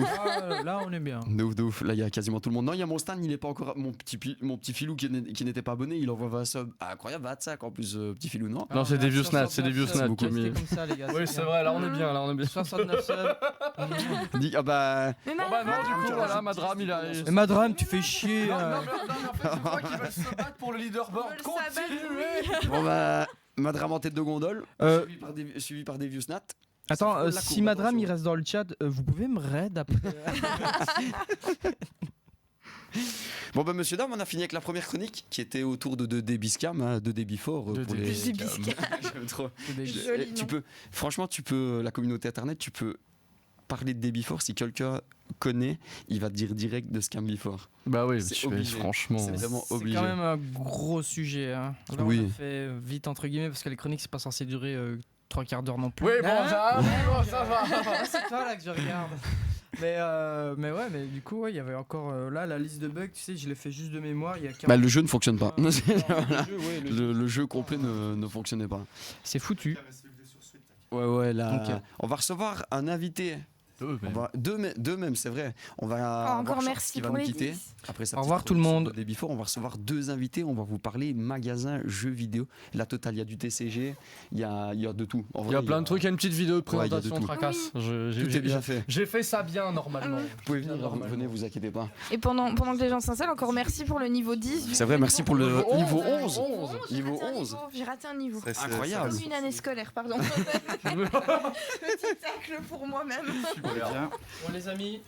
ouf. Là, on est bien. De ouf. Là, il y a quasiment tout le monde. Non, il y a mon Stan, il est pas encore. Mon petit filou qui n'était pas abonné, il envoie 20 subs. Ah, incroyable, 25 en plus, petit filou, non? Non, c'est des vieux snaps, c'est des vieux snaps snaps qui Restez ont mis. comme ça, les gars. Oui, c'est vrai, là on est bien, là on est bien. 69 subs. Dis, ah bah. Mais Bon bah non, du coup, Madram, voilà, Madram, il a. Et Madram, tu fais chier. Non, mais en fait, je crois qu'il va se battre pour le leaderboard. On veut le Continuez. Bon bah. Madram en tête de gondole, Euh, suivi par des vieux snats. Attends, faut de la si courbe, Madram il attention. reste dans le chat, vous pouvez me raid après. Bon bah monsieur dame, on a fini avec la première chronique qui était autour de 2D Biscam, 2D Before pour 2D les. Biscam. J'aime trop. Joli Tu nom. peux, franchement, tu peux, la communauté internet, tu peux parler de DB Before si quelqu'un connaît, il va te dire direct de Scam Before. Bah oui, C'est tu fais, obligé. franchement. C'est vraiment C'est obligé. quand même un gros sujet. Hein. Là, Oui. on a fait vite entre guillemets parce que les chroniques c'est pas censé durer 3 quarts d'heure non plus. Oui, bon, ça va. Ah, c'est toi là que je regarde. Mais ouais, mais du coup, ouais, il y avait encore là la liste de bugs, tu sais, je l'ai fait juste de mémoire. Il y a 40... Bah, le jeu ne fonctionne pas. Non, Voilà. le jeu, ouais, le jeu. Le jeu complet ne fonctionnait pas. C'est foutu. Ouais, là, Ok. on va recevoir un invité. Deux même, c'est vrai. On va Oh, voir encore Charles merci qui va pour nous les quitter. 10. Après sa Au petite revoir tout le chronique monde. sur Débit Fort, on va recevoir deux invités. On va vous parler magasin, jeux vidéo, la totale. Il y a du TCG, il y a de tout. En Il vrai, y a plein de trucs, il y a une petite vidéo de Ouais, il y a de présentation, tout. tracasse. Tout est bien fait. J'ai fait ça bien normalement. Vous pouvez venir, venez, vous inquiétez pas. Et pendant que les gens s'installent, encore merci pour le niveau 10. C'est vrai, merci pour le niveau 11. J'ai Niveau raté un 11. J'ai raté un niveau. Ça, c'est- Incroyable. Comme une année scolaire, pardon. Petit tacle pour moi-même. Bon les amis,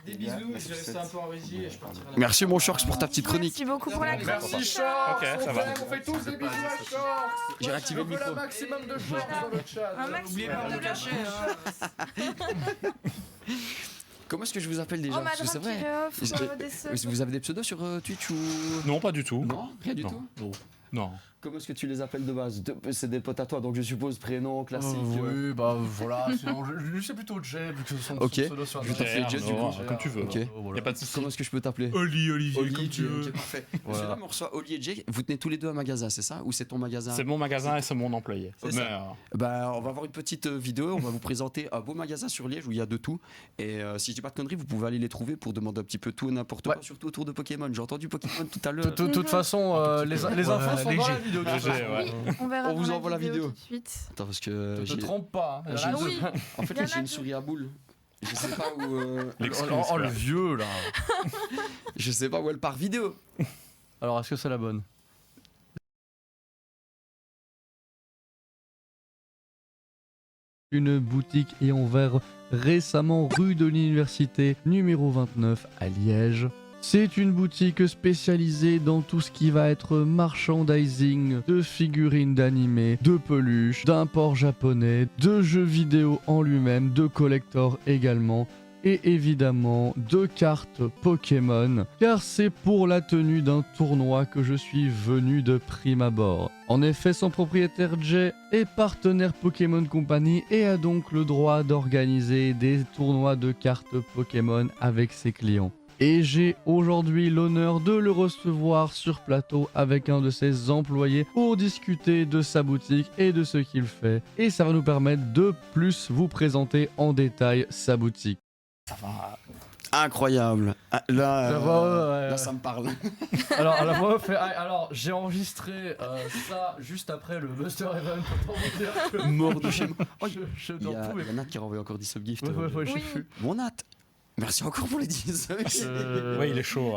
des bisous, je vais rester un peu en régie et je partirai. Merci mon Sharks pour ta petite chronique. Merci beaucoup pour la chronique. Merci Charles. Ok, ça va. On fait tous des bisous à Charles. J'ai activé le Je veux micro. un maximum de Charles dans le chat. Un maximum N'oubliez pas de de le cacher. Hein. Comment est-ce que je vous appelle déjà Oh, Parce que c'est Madame vrai. Kirchhoff, des seuls. Vous avez des pseudos sur Twitch ou Non, pas du tout. non Rien du Non. tout. Non. Comment est-ce que tu les appelles de base C'est des potes à toi, donc je suppose prénom classique. Oui, bah voilà, sinon je sais plutôt Jay, vu que ce sont Ok. son pseudo sur Je vais t'appeler Jay, Jay, du Arnaud, coup. comme tu veux. Ok. Y a pas de souci. Comment est-ce que je peux t'appeler Olivier, comme tu ok, veux. parfait. Voilà. Celui-là, on reçoit Oli et Jay. Vous tenez tous les deux un magasin, c'est ça? Ou c'est ton magasin? C'est mon magasin et c'est mon employé. C'est Mais, ça. Bah, on va avoir une petite vidéo. On va vous présenter un beau magasin sur Liège où il y a de tout. Et si je dis pas de conneries, vous pouvez aller les trouver pour demander un petit peu tout et n'importe quoi, surtout autour de Pokémon. J'ai entendu Pokémon tout à l'heure. De toute façon, les infos sont dans la vidéo. Léger, ouais. Oui, on verra On vous dans envoie la vidéo. tout de suite. Attends, parce que Ne te j'ai- trompe pas. Hein. j'ai- Ah oui, en fait, Il y en j'ai a une que- souris à boule. Je sais pas où. L'excuse, Oh le quoi. vieux là. Je sais pas où elle part vidéo. Alors est-ce que c'est la bonne? Une boutique ayant ouvert récemment rue de l'Université numéro 29 à Liège. C'est une boutique spécialisée dans tout ce qui va être merchandising, de figurines d'animés, de peluches, d'imports japonais, de jeux vidéo en lui-même, de collector également, et évidemment de cartes Pokémon, car c'est pour la tenue d'un tournoi que je suis venu de prime abord. En effet, son propriétaire Jay est partenaire Pokémon Company et a donc le droit d'organiser des tournois de cartes Pokémon avec ses clients. Et j'ai aujourd'hui l'honneur de le recevoir sur plateau avec un de ses employés pour discuter de sa boutique et de ce qu'il fait. Et ça va nous permettre de plus vous présenter en détail sa boutique. Incroyable. Ah, là, Ça va, ouais. là, ça me parle. Alors la voix fait. Alors j'ai enregistré ça juste après le Buster Event. Autant vous dire que Mort de chez moi. Oh, je Il y n'en a, pouvais il y a Nat qui a renvoyé encore 10 subgifts. Ouais, j'ai Oui. vu. Bon Nat, merci encore pour les 10 Ouais, il est chaud.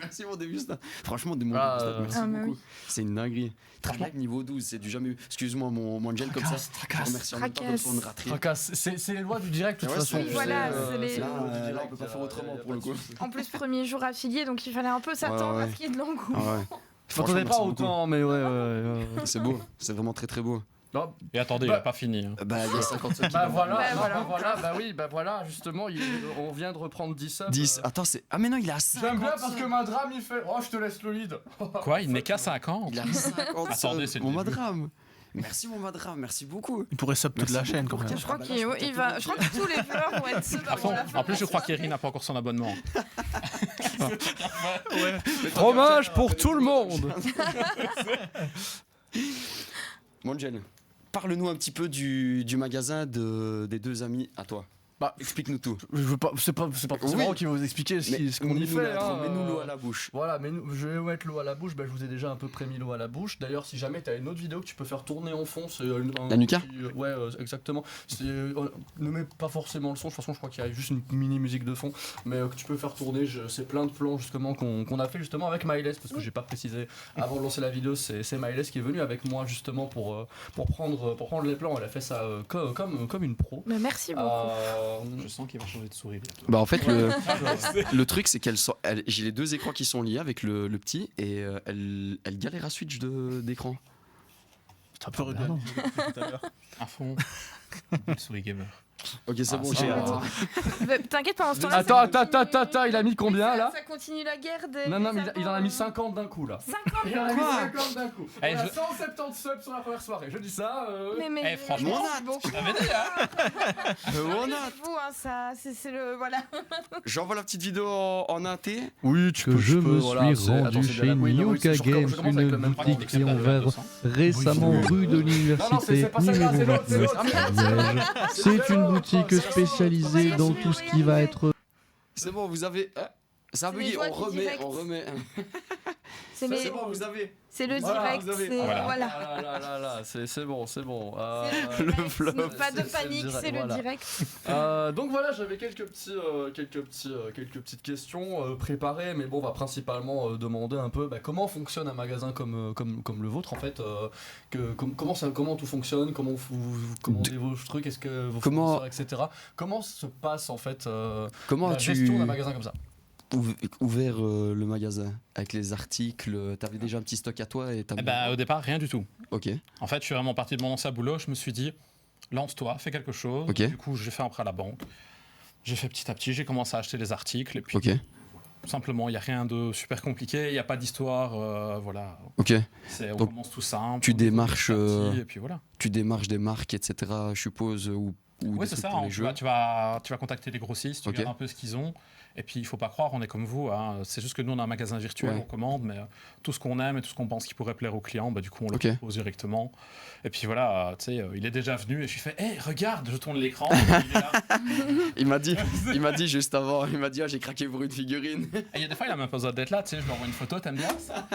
Merci mon Débustin. Franchement, des mots Ah, Débustin, merci ah, bah beaucoup. oui. C'est une dinguerie. Tracasse niveau 12, c'est du jamais eu. Excuse-moi mon gel comme ça. Tracasse. Merci en même temps comme ça, on ne raterait. Tracasse. C'est les lois du direct de toute Ouais, façon. c'est- tu voilà, sais, c'est les- c'est Là, les lois du là, direct, on peut pas faire autrement pour le coup. En plus, premier jour affilié, donc il fallait un peu s'attendre Ouais, à ouais. ce qu'il y ait de l'engouement. Ah ouais. Je Franchement, m'attendais pas merci beaucoup. autant, mais ouais. C'est beau, c'est vraiment très très beau. Non, Et attendez, il Bah- a pas fini. hein. Bah, il y a 50 secondes. bah voilà, Bah, bah voilà. voilà, bah voilà, justement, on vient de reprendre 10 subs. 10. Attends, c'est. Ah, mais non, il est à 50. J'aime bien parce que Madram il fait. Oh, je te laisse le lead. Quoi, il n'est qu'à 50. Il a 50. Attendez, c'est le mon début. Madram. Merci mon Madram, merci beaucoup. Il pourrait sub toute la Merci chaîne beaucoup. quand même. Je crois bah qu'il là, il va. Je crois que tous les fleurs vont être sub À avant fond. la fin. En plus, je crois qu'Eri n'a pas encore son abonnement. Fromage pour tout le monde. Mon Angel, parle-nous un petit peu du magasin des deux amis à toi. Bah, Explique-nous tout. je veux pas, c'est pas forcément Oui. moi qui va vous expliquer ce qu'on y mets-nous fait. l'intro, Hein, mets-nous l'eau à la bouche. Voilà, mais je vais vous mettre l'eau à la bouche. Bah, je vous ai déjà un peu prémis l'eau à la bouche. D'ailleurs, si jamais t'as une autre vidéo que tu peux faire tourner en fond, c'est La Nuka ouais, exactement. Ne mets pas forcément le son. De toute façon, je crois qu'il y a juste une mini musique de fond, mais que tu peux faire tourner. C'est plein de plans justement qu'on a fait justement avec Myles, parce que j'ai pas précisé avant de lancer la vidéo. C'est Myles qui est venu avec moi justement pour prendre les plans. Elle a fait ça comme une pro. Mais merci beaucoup. Je sens qu'il va changer de souris bientôt. Bah en fait le truc c'est j'ai les deux écrans qui sont liés avec le petit et elle galère à switch d'écran. C'est un peu regardant. Tout à l'heure. À fond. Une souris gamer. Ok c'est bon, ça j'ai va. T'inquiète, pendant ce temps-là. Attends, il a mis combien là? Ça continue la guerre des. Non, mais des il en a mis savants. 50 d'un coup là. 50. Il en a mis 50 d'un coup. Eh, On a je- 170 subs sur la première soirée. Je dis ça. Mais franchement, merci beaucoup. t'avais dit, hein. Vous, hein, ça, c'est le. Voilà. J'envoie la petite vidéo en AT. Oui, tu Que je me suis rendu chez Nyoka Games, une boutique qui est ouverte récemment rue de l'université numéro 29 à Liège. C'est une boutique spécialisée dans tout ce qui va être C'est bon, vous avez ça a C'est bugué, les on voix du remet. C'est C'est bon, vous avez. C'est le Voilà, direct. vous avez- C'est Voilà. voilà. Là, c'est bon. C'est le le direct. flop. Pas de C'est le panique, direct, c'est le voilà. direct. Donc voilà, j'avais quelques petites questions préparées, mais bon, on va principalement demander un peu comment fonctionne un magasin comme le vôtre en fait, comment tout fonctionne, comment vous commandez vos trucs, est-ce que vos Comment- fournisseurs, etc. Comment se passe en fait Comment la as-tu gestion d'un magasin comme ça? ouvert le magasin avec les articles? T'avais déjà un petit stock à toi et t'as. Eh ben, au départ, rien du tout. Ok. En fait, je suis vraiment parti de mon ancien boulot. Je me suis dit, lance-toi, fais quelque chose. Ok. Du coup, j'ai fait un prêt à la banque. J'ai fait petit à petit, j'ai commencé à acheter les articles. Et puis, Ok. simplement, il n'y a rien de super compliqué. Il n'y a pas d'histoire. Voilà. Ok. On Donc, commence tout simple. tu on développe démarches, petit à petit, et puis voilà. Tu démarches des marques, etc. Je suppose ou Oui, des c'est trucs ça. pour les Tu jeux. vas contacter les grossistes, tu Ok. regardes un peu ce qu'ils ont. Et puis, il faut pas croire, on est comme vous. Hein. C'est juste que nous, on a un magasin virtuel, Ouais. on commande, mais tout ce qu'on aime et tout ce qu'on pense qui pourrait plaire aux clients, du coup, on le Ok. propose directement. Et puis voilà, tu sais, il est déjà venu et je lui fais, hey, regarde, je tourne l'écran. Il est là. Il m'a dit juste avant, j'ai craqué pour une figurine. Et il y a des fois, il a même pas besoin d'être là, tu sais, je lui envoie une photo, t'aimes bien ça?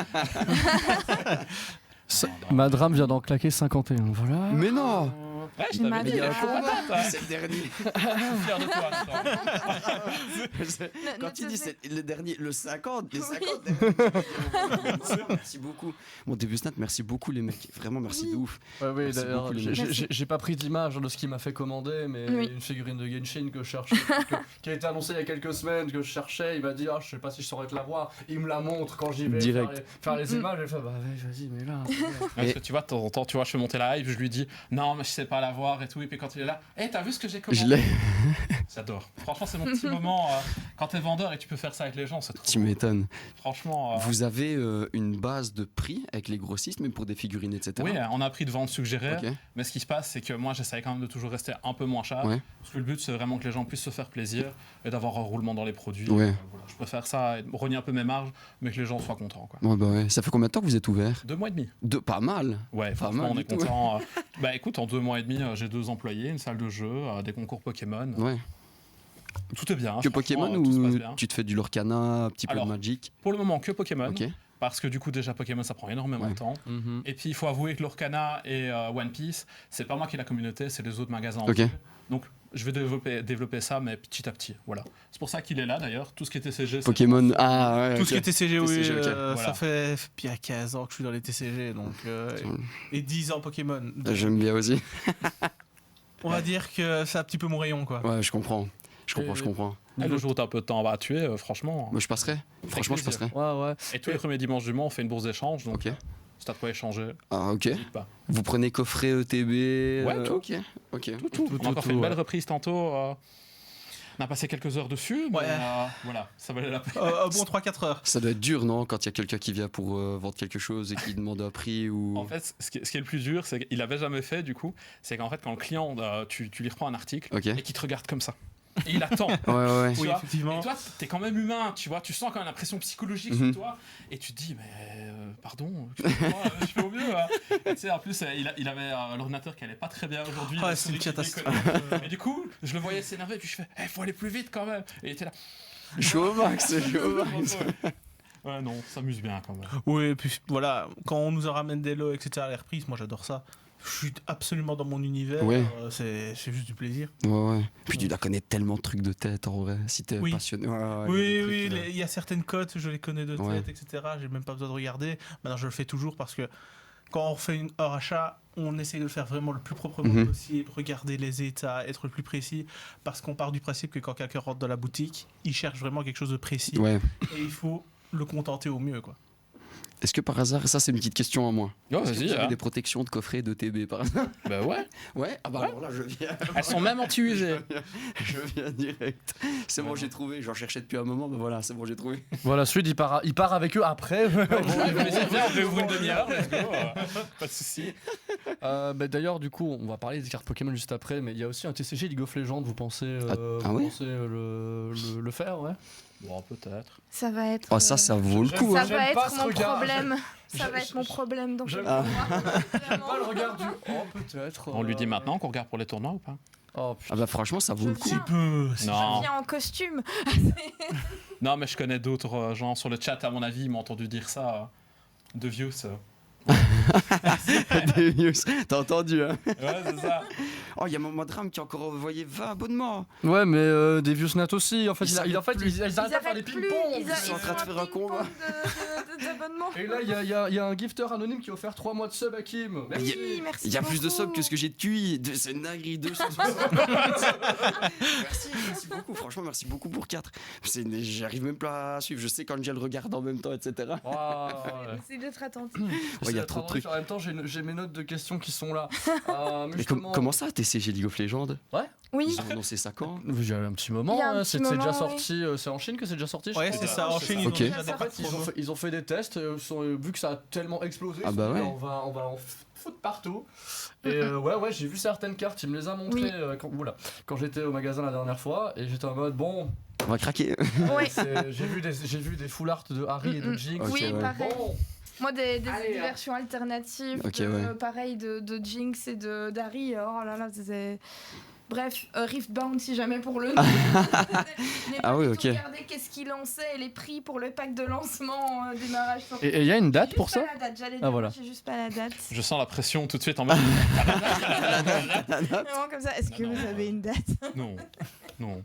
Ma drame vient d'en claquer 51, voilà. Mais non. Ouais, je Il m'a t'avais dit, dit, ah. je suis content, toi. C'est le dernier. Fier de toi. Quand il dit c'est le dernier, le 50, les 50 Merci beaucoup. Mon début snap, merci beaucoup les mecs. Vraiment merci de ouf. Oui, Merci d'ailleurs, beaucoup, les mecs. j'ai pas pris d'image de ce qu'il m'a fait commander, mais Oui. une figurine de Genshin que je cherchais, qui a été annoncée il y a quelques semaines, que je cherchais. Il m'a dit, je sais pas si je saurais te la voir. Il me la montre quand j'y vais Direct. faire les images. J'ai fait, bah vas-y, mais là. Parce que tu vois, de temps en temps, tu vois, je fais monter la hype, je lui dis, non, mais je sais pas la voir et tout. Et puis quand il est là, hey, t'as vu ce que j'ai commandé? Je l'ai. J'adore. Franchement, c'est mon petit moment. Quand t'es vendeur et que tu peux faire ça avec les gens, c'est trop Tu cool. m'étonnes. Franchement. Vous avez une base de prix avec les grossistes, même pour des figurines, etc. Oui, on a un prix de vente suggéré. Ok. Mais ce qui se passe, c'est que moi, j'essaye quand même de toujours rester un peu moins cher. Ouais. Parce que le but, c'est vraiment que les gens puissent se faire plaisir et d'avoir un roulement dans les produits. Ouais. Voilà. Je préfère ça, et rogner un peu mes marges, mais que les gens soient contents. Quoi. Ouais, bah ouais. Ça fait combien de temps que vous êtes ouvert? 2 mois et demi. Pas mal. Ouais, Pas franchement, mal on du est tout, content. Bah écoute, en 2 mois et demi, j'ai 2 employés, une salle de jeu, des concours Pokémon. Ouais. Tout est bien. Que franchement, Pokémon tout se passe ou bien. tu te fais du Lorcana, un petit peu Alors, de Magic? Pour le moment, que Pokémon. Ok. Parce que du coup, déjà, Pokémon, ça prend énormément Ouais. de temps. Et puis, il faut avouer que Lorcana et One Piece, c'est pas moi qui ai la communauté, c'est les autres magasins. Ok. entiers. Donc, je vais développer ça, mais petit à petit. Voilà. C'est pour ça qu'il est là, d'ailleurs. Tout ce qui est TCG, c'est Pokémon, ah ouais. Tout ok. ce qui est TCG, oui, TCG, ok. Voilà. ça fait il y a 15 ans que je suis dans les TCG, donc, et 10 ans Pokémon. Donc, J'aime bien aussi. on va dire que c'est un petit peu mon rayon, quoi. Ouais, je comprends. Je comprends. Ah, le jour où t'as un peu de temps à tuer, franchement. Moi, je passerai. Franchement, je plaisir. passerai. Ouais. Et tous les premiers dimanches du mois, on fait une bourse d'échange. Donc, Ok. si t'as de quoi échanger, Ah, ok. n'hésite pas. Vous prenez coffret ETB. Ouais, tout. Ok. On a encore fait une belle reprise tantôt. On a passé quelques heures dessus, mais Ouais. voilà, ça valait la peine. Bon, 3-4 heures. Ça doit être dur, non, quand il y a quelqu'un qui vient pour vendre quelque chose et qui demande un prix ou. En fait, ce qui est le plus dur, c'est qu'il avait jamais fait, du coup, c'est qu'en fait, quand le client, tu lui reprends un article Ok. et qu'il te regarde comme ça. et il attend. Ouais. Tu Oui, vois. effectivement. Et toi, t'es quand même humain, tu vois, tu sens quand même la pression psychologique Mhm. sur toi, et tu te dis, mais pardon, excuse-moi, je fais au mieux. Hein. Et tu sais, en plus, il avait l'ordinateur qui allait pas très bien aujourd'hui. Ouais, la c'est une souris qui catastrophe. déconnait. Et du coup, je le voyais s'énerver, puis je fais, faut aller plus vite quand même. Et il était là. Je suis au max, je suis au max. Ouais, non, ça s'amuse bien quand même. Oui, et puis voilà, quand on nous ramène des lots, etc., les reprises, moi j'adore ça. Je suis absolument dans mon univers, Ouais. c'est juste du plaisir. Ouais. Puis tu dois connaître tellement de trucs de tête en vrai, si t'es Oui. passionné. Ouais, Oui, des oui, trucs, il y a certaines cotes, je les connais de tête, Ouais. etc. J'ai même pas besoin de regarder. Maintenant, je le fais toujours parce que quand on fait une hors achat, on essaye de le faire vraiment le plus proprement Mhm. possible, regarder les états, être le plus précis, parce qu'on part du principe que quand quelqu'un rentre dans la boutique, il cherche vraiment quelque chose de précis Ouais. et il faut le contenter au mieux, quoi. Est-ce que par hasard, ça c'est une petite question à moi. Oh, Est-ce que vas-y, vous avez hein. des protections de coffret de TB par hasard? Bah ouais. Ouais. Ah bah alors là je viens. Elles sont même anti-usées. Je viens direct. C'est bon, j'ai trouvé. J'en cherchais depuis un moment, mais voilà, c'est bon, j'ai trouvé. Voilà, Sud, il part avec eux après. Ouais, viens, on peut ouvrir une demi-heure, let's go. Pas de soucis. D'ailleurs, du coup, on va parler des cartes Pokémon juste après, mais il y a aussi un TCG League of Legends, vous pensez, ouais le faire, ouais? Bon, peut-être. Ça va être. Oh, ça vaut le coup. Ça Hein. va J'aime pas être ce mon regard. problème. Ça va je- être mon problème dans j'aime- quelques Ah. mois. J'aime pas le regard du oh, peut-être. On lui dit maintenant qu'on regarde pour les tournois ou pas? Oh putain. Ah bah franchement, ça vaut Je le coup. viens. Peu. Non. Je viens en costume. Non, mais je connais d'autres gens sur le chat, à mon avis, ils m'ont entendu dire ça. De vieux, ça. Des news. T'as entendu, hein? Ouais, c'est ça. Oh, il y a mon drame qui a encore envoyé 20 abonnements. Ouais, mais des vieux snats aussi. En fait, Ils ils arrêtent pas de faire des plus. ping-pong. Ils sont en train de faire un combat. d'abonnement. Et là, il y a un gifter anonyme qui a offert 3 mois de sub à Kim. Il y a- Oui, merci. Il y a plus de beaucoup. subs que ce que j'ai de QI. C'est une dinguerie, 260. Merci beaucoup. Franchement, merci beaucoup pour 4. J'arrive même pas à suivre. Je sais qu'Angel regarde en même temps, etc. Essaye d'être attentif. Ouais, il y a trop de trucs. En même temps, j'ai mes notes de questions qui sont là. Mais comment ça, TCG League of Legends? Oui. Ils ont annoncé ça quand? Il y a un petit Il y moment, a un hein, petit c'est moment, déjà oui. sorti. C'est en Chine que c'est déjà sorti, je Ouais, crois. c'est ça, en Chine, ils ont Ok. déjà des En pattes fait, promo. Ils ont fait des tests, vu que ça a tellement explosé, Ah ils se bah sont dit, ouais. on va en foutre partout. Et ouais, j'ai vu certaines cartes, il me les a montrées Oui. quand j'étais au magasin la dernière fois, et j'étais en mode bon, On va craquer. Oui. j'ai vu des full art de Harry et de Jinx. Ok, Oui, ouais. pareil. Bon, Moi, des Allez, hein. versions alternatives, Ok, de, pareil, de Jinx et d'Harry. Oh là là, c'est. Bref, Riftbound si jamais pour le nom. Ah oui, ok. Regardez qu'est-ce qu'il lançait et les prix pour le pack de lancement démarrage. et il y a une date J'ai pour juste ça? pas la date, j'allais Ah, dire, voilà. j'ai juste pas la date. Je sens la pression tout de suite en mode. Vraiment comme ça. Est-ce que vous avez une date? Non, non.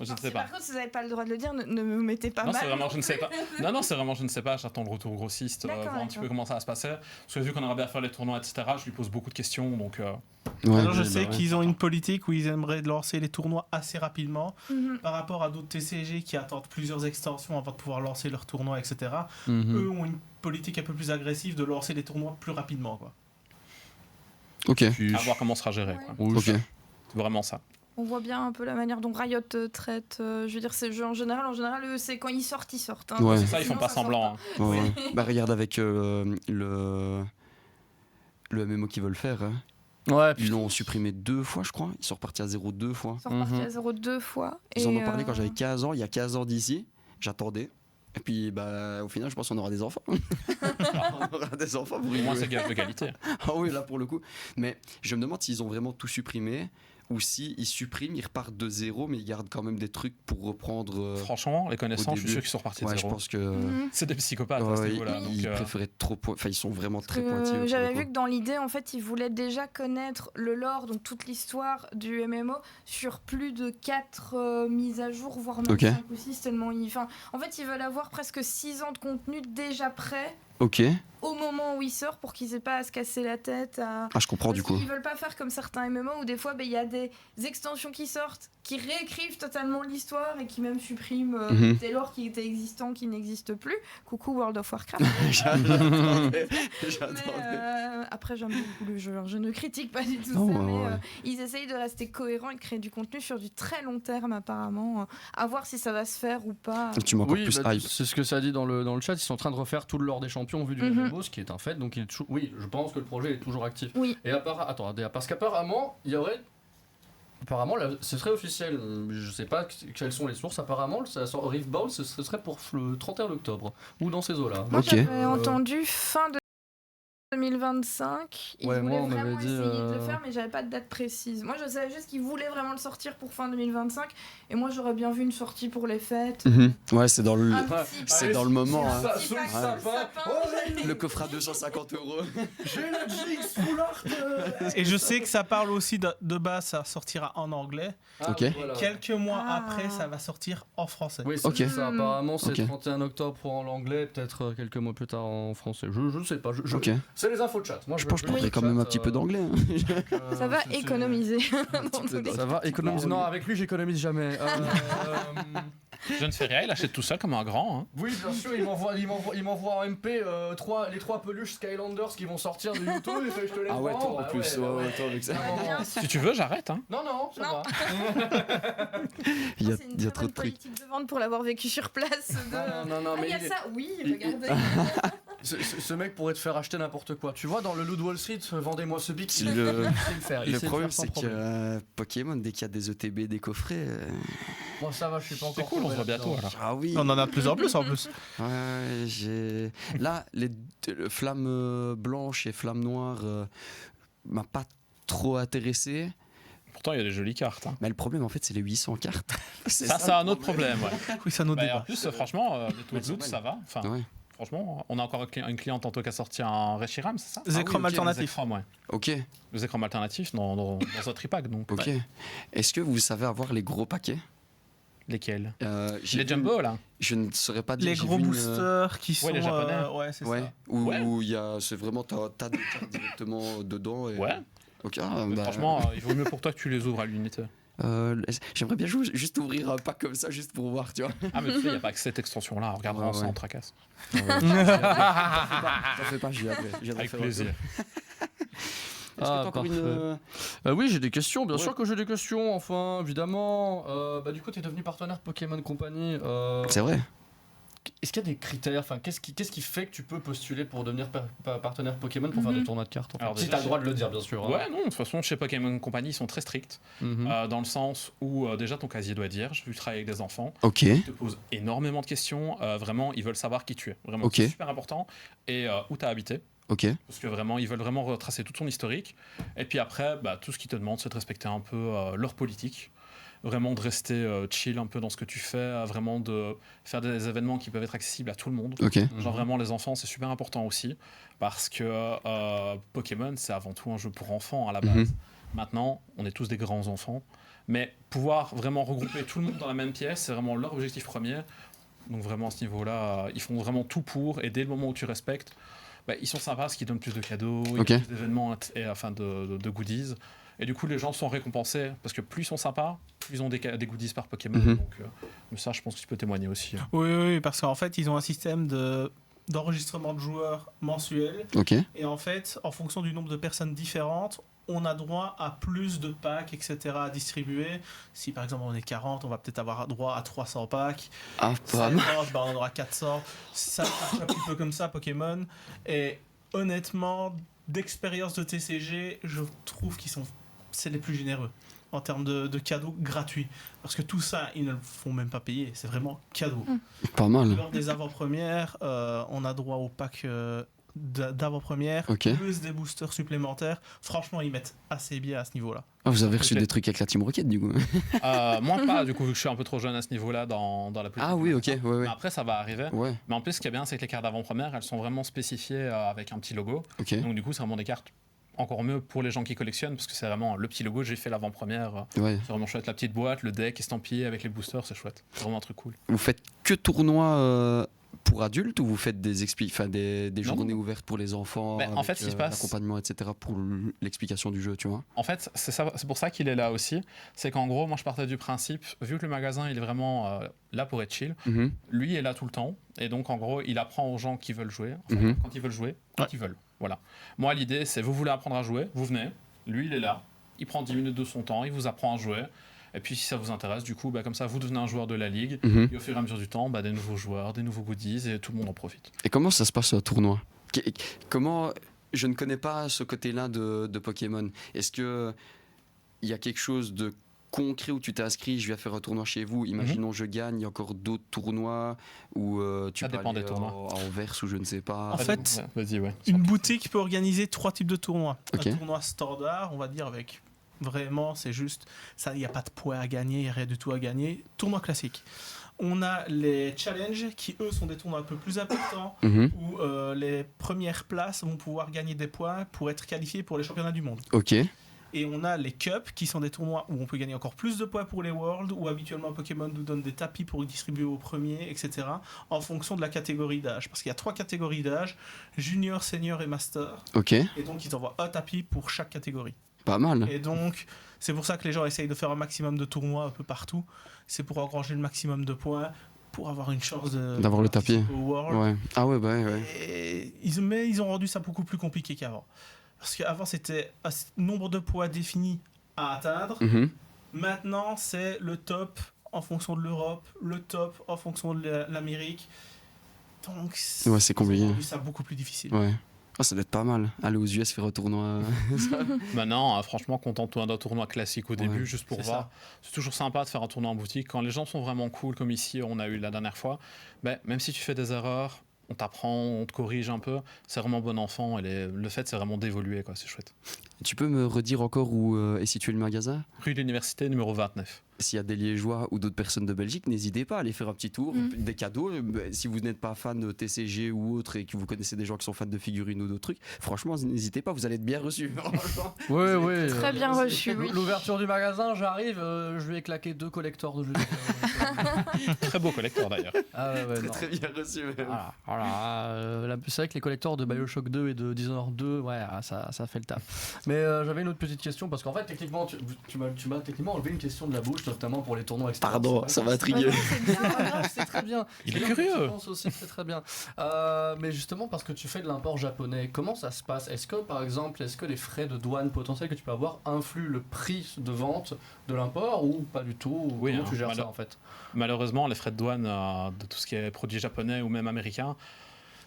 Je ne sais pas. Par contre, si vous n'avez pas le droit de le dire, ne me mettez pas Non, mal. c'est vraiment, je ne sais pas. Non, c'est vraiment, je ne sais pas. J'attends le retour grossiste, D'accord, voir un petit d'accord. peu comment ça va se passer. Parce que vu qu'on aimerait bien faire les tournois, etc., je lui pose beaucoup de questions. Donc, Ouais, Alors je bah sais ouais. qu'ils ont une politique où ils aimeraient lancer les tournois assez rapidement Mhm. par rapport à d'autres TCG qui attendent plusieurs extensions avant de pouvoir lancer leurs tournois, etc. Mhm. Eux ont une politique un peu plus agressive de lancer les tournois plus rapidement, quoi. Ok. à voir comment sera géré. Quoi. Ok. C'est vraiment ça. On voit bien un peu la manière dont Riot traite, je veux dire, ces jeux en général. En général, eux, c'est quand ils sortent, ils sortent. Hein. Ouais. C'est ça, ils font Sinon, pas ça sort semblant. hein. Ouais, ouais. Bah regarde avec le MMO qu'ils veulent faire. Hein. Ouais, Ils l'ont supprimé 2 fois, je crois. Ils sont repartis à 0 2 fois. Ils sont repartis Mhm. à 0 2 fois. Ils en et, ont parlé quand j'avais 15 ans, il y a 15 ans d'ici. J'attendais. Et puis, bah, au final, je pense qu'on aura des enfants. On aura des enfants pour Au moins, rigoler. c'est gage de qualité. Ah oui, là, pour le coup. Mais je me demande s'ils ont vraiment tout supprimé ou s'ils suppriment, ils repartent de 0, mais ils gardent quand même des trucs pour reprendre. Franchement, les connaissants, je suis début. sûr qu'ils sont repartis de Ouais, je zéro. pense que. Mhm. C'est des psychopathes à ce Ouais, niveau-là. ils donc, préféraient trop. Enfin, ils sont vraiment très que pointilleux. pour J'avais le coup. vu que dans l'idée, en fait, ils voulaient déjà connaître le lore, donc toute l'histoire du MMO, sur plus de 4 mises à jour, voire même Ok. 5 ou 6, tellement ils... Enfin, en fait, ils veulent avoir presque 6 ans de contenu déjà prêt Ok. au moment où il sort pour qu'ils aient pas à se casser la tête. Ah, je comprends du coup. Ils veulent pas faire comme certains MMO où des fois il y a des extensions qui sortent, qui réécrivent totalement l'histoire et qui même suppriment Mhm. des lores qui étaient existants, qui n'existent plus. Coucou World of Warcraft. J'attendais. Mais, après j'aime beaucoup le jeu, alors je ne critique pas du tout Non, ça, ouais, mais ouais. ils essayent de rester cohérents et de créer du contenu sur du très long terme apparemment, à voir si ça va se faire ou pas. Tu m'as encore Oui, plus bah, hype. c'est ce que ça dit dans le chat. Ils sont en train de refaire tout le lore des champions vu du Mhm. MMO, ce qui est un fait. Donc, oui, je pense que le projet est toujours actif. Oui. Et parce qu'apparemment, il y aurait Apparemment, ce serait officiel. Je sais pas quelles sont les sources. Apparemment, Rift Bowl, ce serait pour le 31 octobre. Ou dans ces eaux-là. Moi, Ok. j'avais entendu fin de 2025. Ils Ouais, voulaient moi, on vraiment m'avait dit, essayer de le faire, mais j'avais pas de date précise. Moi, je savais juste qu'ils voulaient vraiment le sortir pour fin 2025. Et moi, j'aurais bien vu une sortie pour les fêtes. Ouais, c'est dans le, Un petit c'est pack- dans le moment. un Hein. petit pack ça sous va. le sapin. Le coffre à 250 €. J'ai la Jinx full art. Et je sais que ça parle aussi de base, ça sortira en anglais. Ok. Voilà. Quelques mois Ah. après, ça va sortir en français. Oui, c'est Ok. ça. Apparemment, c'est Ok. 31 octobre pour en anglais, peut-être quelques mois plus tard en français. Je sais pas. Ok. C'est les infos de chat. Moi, Je pense que je prendrais quand même un petit peu d'anglais. Hein. Ça va économiser. Ça va économiser. Non, avec lui, j'économise jamais. Je ne fais rien, il achète tout seul comme un grand. Hein. Oui, bien sûr, il m'envoie en MP les 3 peluches Skylanders qui vont sortir de YouTube. Il fait, je te les Ah ouais, vends. toi en Bah plus. ouais, Ouais, toi avec ça. Si tu veux, j'arrête. Hein. Non, ça Non. va. Il y a, C'est une il y a très trop de bonne trucs. politique de vente pour l'avoir vécu sur place. Non, Ah, mais il y a il est- ça, oui, il- regardez. Ce mec pourrait te faire acheter n'importe quoi. Tu vois, dans le Loot Wall Street, vendez-moi ce bic. Le- Il sait le faire. il Le sait problème, faire sans c'est que problème. Pokémon, dès qu'il y a des ETB, des coffrets. Moi, ça va, je suis pas C'est encore. cool, on se tombé voit bientôt là-dedans. alors. Ah oui. On en a de plus en plus en plus. Ouais, j'ai. Là, le flamme blanche et flamme noire m'a pas trop intéressé. Pourtant, il y a des jolies cartes. Hein. Mais le problème, en fait, c'est les 800 cartes. Ça, c'est un autre problème. Ouais. Oui, ça nous Bah, en débat. plus, franchement, les Tools, Ouais. ça va. Enfin, Ouais. franchement, on a encore une cliente tantôt qui a sorti un Reshiram, c'est ça Zekrom ok, alternatif. Zekrom, ouais. Ok, Le Zekrom alternatif dans un tripack, donc. ok. Ouais. Est-ce que vous savez avoir les gros paquets? Lesquels J'ai Les vu- Jumbo, là. Je ne saurais pas dire. Les j'ai gros vu une, boosters qui sont. les japonais. Ouais, c'est Ouais, ça. Ouais. où il y a, c'est vraiment, t'as des cartes directement dedans. Et... Ouais. Ok, Mais bah, franchement, il vaut mieux pour toi que tu les ouvres à l'unité. j'aimerais bien juste ouvrir un pack comme ça, juste pour voir, tu vois. Ah, mais tu sais, il n'y a pas que cette extension-là. On regardera Ouais, ensemble, ouais. on tracasse. T'en fais pas, je viens après. je viendrai Avec faire un plaisir. tour. Est-ce que t'as encore une. Oui, j'ai des questions, bien Ouais. sûr que j'ai des questions, enfin, évidemment. Du coup, tu es devenu partenaire Pokémon Company. C'est vrai. Est-ce qu'il y a des critères, enfin, qu'est-ce qui fait que tu peux postuler pour devenir partenaire Pokémon pour faire des tournois de cartes en fait Alors si déjà, tu as le droit de le dire, bien sûr. hein. Ouais, non, de toute façon, chez Pokémon Company, ils sont très stricts. Mhm. Dans le sens où, déjà, ton casier doit dire, vu que tu travailles avec des enfants, Ok. ils te posent énormément de questions. Vraiment, ils veulent savoir qui tu es. Vraiment, Ok. c'est super important. Et où tu as habité. Ok. Parce que vraiment, ils veulent vraiment retracer tout ton historique. Et puis après, tout ce qu'ils te demandent, c'est de respecter un peu leur politique. Vraiment de rester chill un peu dans ce que tu fais. Vraiment de faire des événements qui peuvent être accessibles à tout le monde. Ok. Genre vraiment, les enfants, c'est super important aussi. Parce que Pokémon, c'est avant tout un jeu pour enfants à la base. Mhm. Maintenant, on est tous des grands enfants. Mais pouvoir vraiment regrouper tout le monde dans la même pièce, c'est vraiment leur objectif premier. Donc vraiment, à ce niveau-là, ils font vraiment tout pour. Et dès le moment où tu respectes, ils sont sympas parce qu'ils donnent plus de cadeaux, il y a Ok. plus d'événements et enfin de goodies. Et du coup, les gens sont récompensés parce que plus ils sont sympas, plus ils ont des goodies par Pokémon. Mhm. Donc, mais ça, je pense que tu peux témoigner aussi. Hein. Oui, parce qu'en fait, ils ont un système d'enregistrement de joueurs mensuel. Ok. Et en fait, en fonction du nombre de personnes différentes, on a droit à plus de packs, etc. à distribuer. Si par exemple on est 40, on va peut-être avoir droit à 300 packs. Ah, pas mal. 50, on en aura 400. Ça marche un petit peu comme ça, Pokémon. Et honnêtement, d'expérience de TCG, je trouve c'est les plus généreux en termes de cadeaux gratuits. Parce que tout ça, ils ne le font même pas payer. C'est vraiment cadeau. Pas mal. Lors des avant-premières, on a droit au pack d'avant-première, Ok. plus des boosters supplémentaires. Franchement, ils mettent assez bien à ce niveau-là. Ah, vous avez reçu Ok. des trucs avec la Team Rocket, du coup. Moi, pas, du coup, vu que je suis un peu trop jeune à ce niveau-là dans la politique. Ah oui, ok. Ouais, ouais. Mais après, ça va arriver. Ouais. Mais en plus, ce qui est bien, c'est que les cartes d'avant-première, elles sont vraiment spécifiées avec un petit logo. Ok. Donc, du coup, c'est vraiment des cartes encore mieux pour les gens qui collectionnent parce que c'est vraiment le petit logo. J'ai fait l'avant-première. Ouais. C'est vraiment chouette. La petite boîte, le deck estampillé avec les boosters, c'est chouette. C'est vraiment un truc cool. Vous faites que tournois pour adultes ou vous faites des Non, journées non. ouvertes pour les enfants Mais en avec, fait, ce qui se passe- l'accompagnement, etc. pour l'explication du jeu, tu vois. En fait, c'est pour ça qu'il est là aussi. C'est qu'en gros, moi, je partais du principe, vu que le magasin, il est vraiment là pour être chill, Mhm. lui est là tout le temps. Et donc, en gros, il apprend aux gens qui veulent jouer. Enfin, Mhm. quand ils veulent jouer, quand ils veulent. Voilà. Moi, l'idée, c'est vous voulez apprendre à jouer, vous venez. Lui, il est là. Il prend 10 minutes de son temps, il vous apprend à jouer. Et puis, si ça vous intéresse, du coup, comme ça, vous devenez un joueur de la ligue. Mhm. Et au fur et à mesure du temps, des nouveaux joueurs, des nouveaux goodies, et tout le monde en profite. Et comment ça se passe un tournoi? Comment je ne connais pas ce côté-là de Pokémon. Est-ce que il y a quelque chose de concret où tu t'es inscrit, je viens faire un tournoi chez vous, imaginons je gagne, il y a encore d'autres tournois où tu Ça peux dépend aller des tournois. à Anvers ou je ne sais pas. En fait, Vas-y, ouais. une boutique peut organiser 3 types de tournois. Ok. Un tournoi standard, on va dire, avec vraiment, c'est juste, ça, il n'y a pas de points à gagner, il n'y a rien du tout à gagner. Tournoi classique. On a les challenges qui, eux, sont des tournois un peu plus importants Mhm. où les premières places vont pouvoir gagner des points pour être qualifiés pour les championnats du monde. Ok, Et on a les cups qui sont des tournois où on peut gagner encore plus de points pour les Worlds, où habituellement Pokémon nous donne des tapis pour distribuer aux premiers, etc. en fonction de la catégorie d'âge. Parce qu'il y a 3 catégories d'âge, junior, senior et master. ok, Et donc ils envoient un tapis pour chaque catégorie. pas mal. Et donc c'est pour ça que les gens essayent de faire un maximum de tournois un peu partout. C'est pour engranger le maximum de points, pour avoir une chance D'avoir le tapis. participer au World. Ouais. Ah ouais, bah ouais. Et ils ont rendu ça beaucoup plus compliqué qu'avant. Parce qu'avant, c'était un nombre de points défini à atteindre. Mhm. Maintenant, c'est le top en fonction de l'Europe, le top en fonction de l'Amérique. Donc, Ouais, c'est compliqué. ils ont rendu ça beaucoup plus difficile. Ouais. Ah, ça doit être pas mal. Aller aux US faire un tournoi. Maintenant, franchement, contente-toi d'un tournoi classique au début, juste pour c'est voir. ça. C'est toujours sympa de faire un tournoi en boutique. Quand les gens sont vraiment cool, comme ici, on a eu la dernière fois, ben, même si tu fais des erreurs, on t'apprend, on te corrige un peu. C'est vraiment bon enfant. Et le fait, c'est vraiment d'évoluer, quoi. C'est chouette. Tu peux me redire encore où est situé le magasin? Rue de l'Université, numéro 29. S'il y a des Liégeois ou d'autres personnes de Belgique, n'hésitez pas à aller faire un petit tour, des cadeaux. Si vous n'êtes pas fan de TCG ou autre et que vous connaissez des gens qui sont fans de figurines ou d'autres trucs, franchement, n'hésitez pas, vous allez être bien reçus. Ouais, ouais. Très bien reçu, oui. L'ouverture du magasin, j'arrive, je lui ai claqué 2 collecteurs de jeux vidéo. Très beau collector d'ailleurs. Ah ouais, ouais, non. Très bien reçu. Voilà, c'est vrai que les collecteurs de Bioshock 2 et de Dishonored 2, ouais, ça fait le taf. Mais j'avais une autre petite question, parce qu'en fait, techniquement, tu m'as techniquement enlevé une question de la bouche, notamment pour les tournois, etc. Pardon, ça m'a intrigué. C'est très bien. Il est curieux. Je pense aussi, c'est très bien. Mais justement, parce que tu fais de l'import japonais, comment ça se passe? Est-ce que, par exemple, les frais de douane potentiels que tu peux avoir influent le prix de vente de l'import ou pas du tout? Oui, Comment hein, tu gères ça, en fait? Malheureusement, les frais de douane de tout ce qui est produits japonais ou même américains,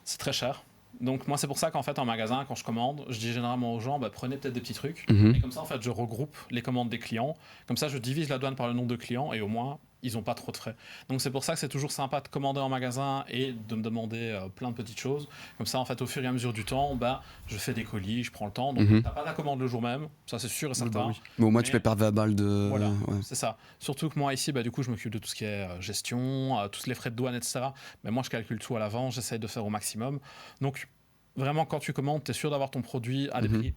c'est très cher. Donc moi c'est pour ça qu'en fait en magasin quand je commande, je dis généralement aux gens prenez peut-être des petits trucs Mhm. et comme ça en fait je regroupe les commandes des clients, comme ça je divise la douane par le nombre de clients et au moins ils n'ont pas trop de frais. Donc c'est pour ça que c'est toujours sympa de commander en magasin et de me demander plein de petites choses. Comme ça en fait au fur et à mesure du temps, je fais des colis, je prends le temps. Donc Mhm. t'as pas la commande le jour même, ça c'est sûr et certain. oui. Mais au moins, tu Mais- peux pas verbal de. Voilà, ouais. c'est ça. Surtout que moi ici, du coup, je m'occupe de tout ce qui est gestion, tous les frais de douane, etc. Mais moi, je calcule tout à l'avance, j'essaye de faire au maximum. Donc, vraiment, quand tu commandes, tu es sûr d'avoir ton produit à des Mhm. prix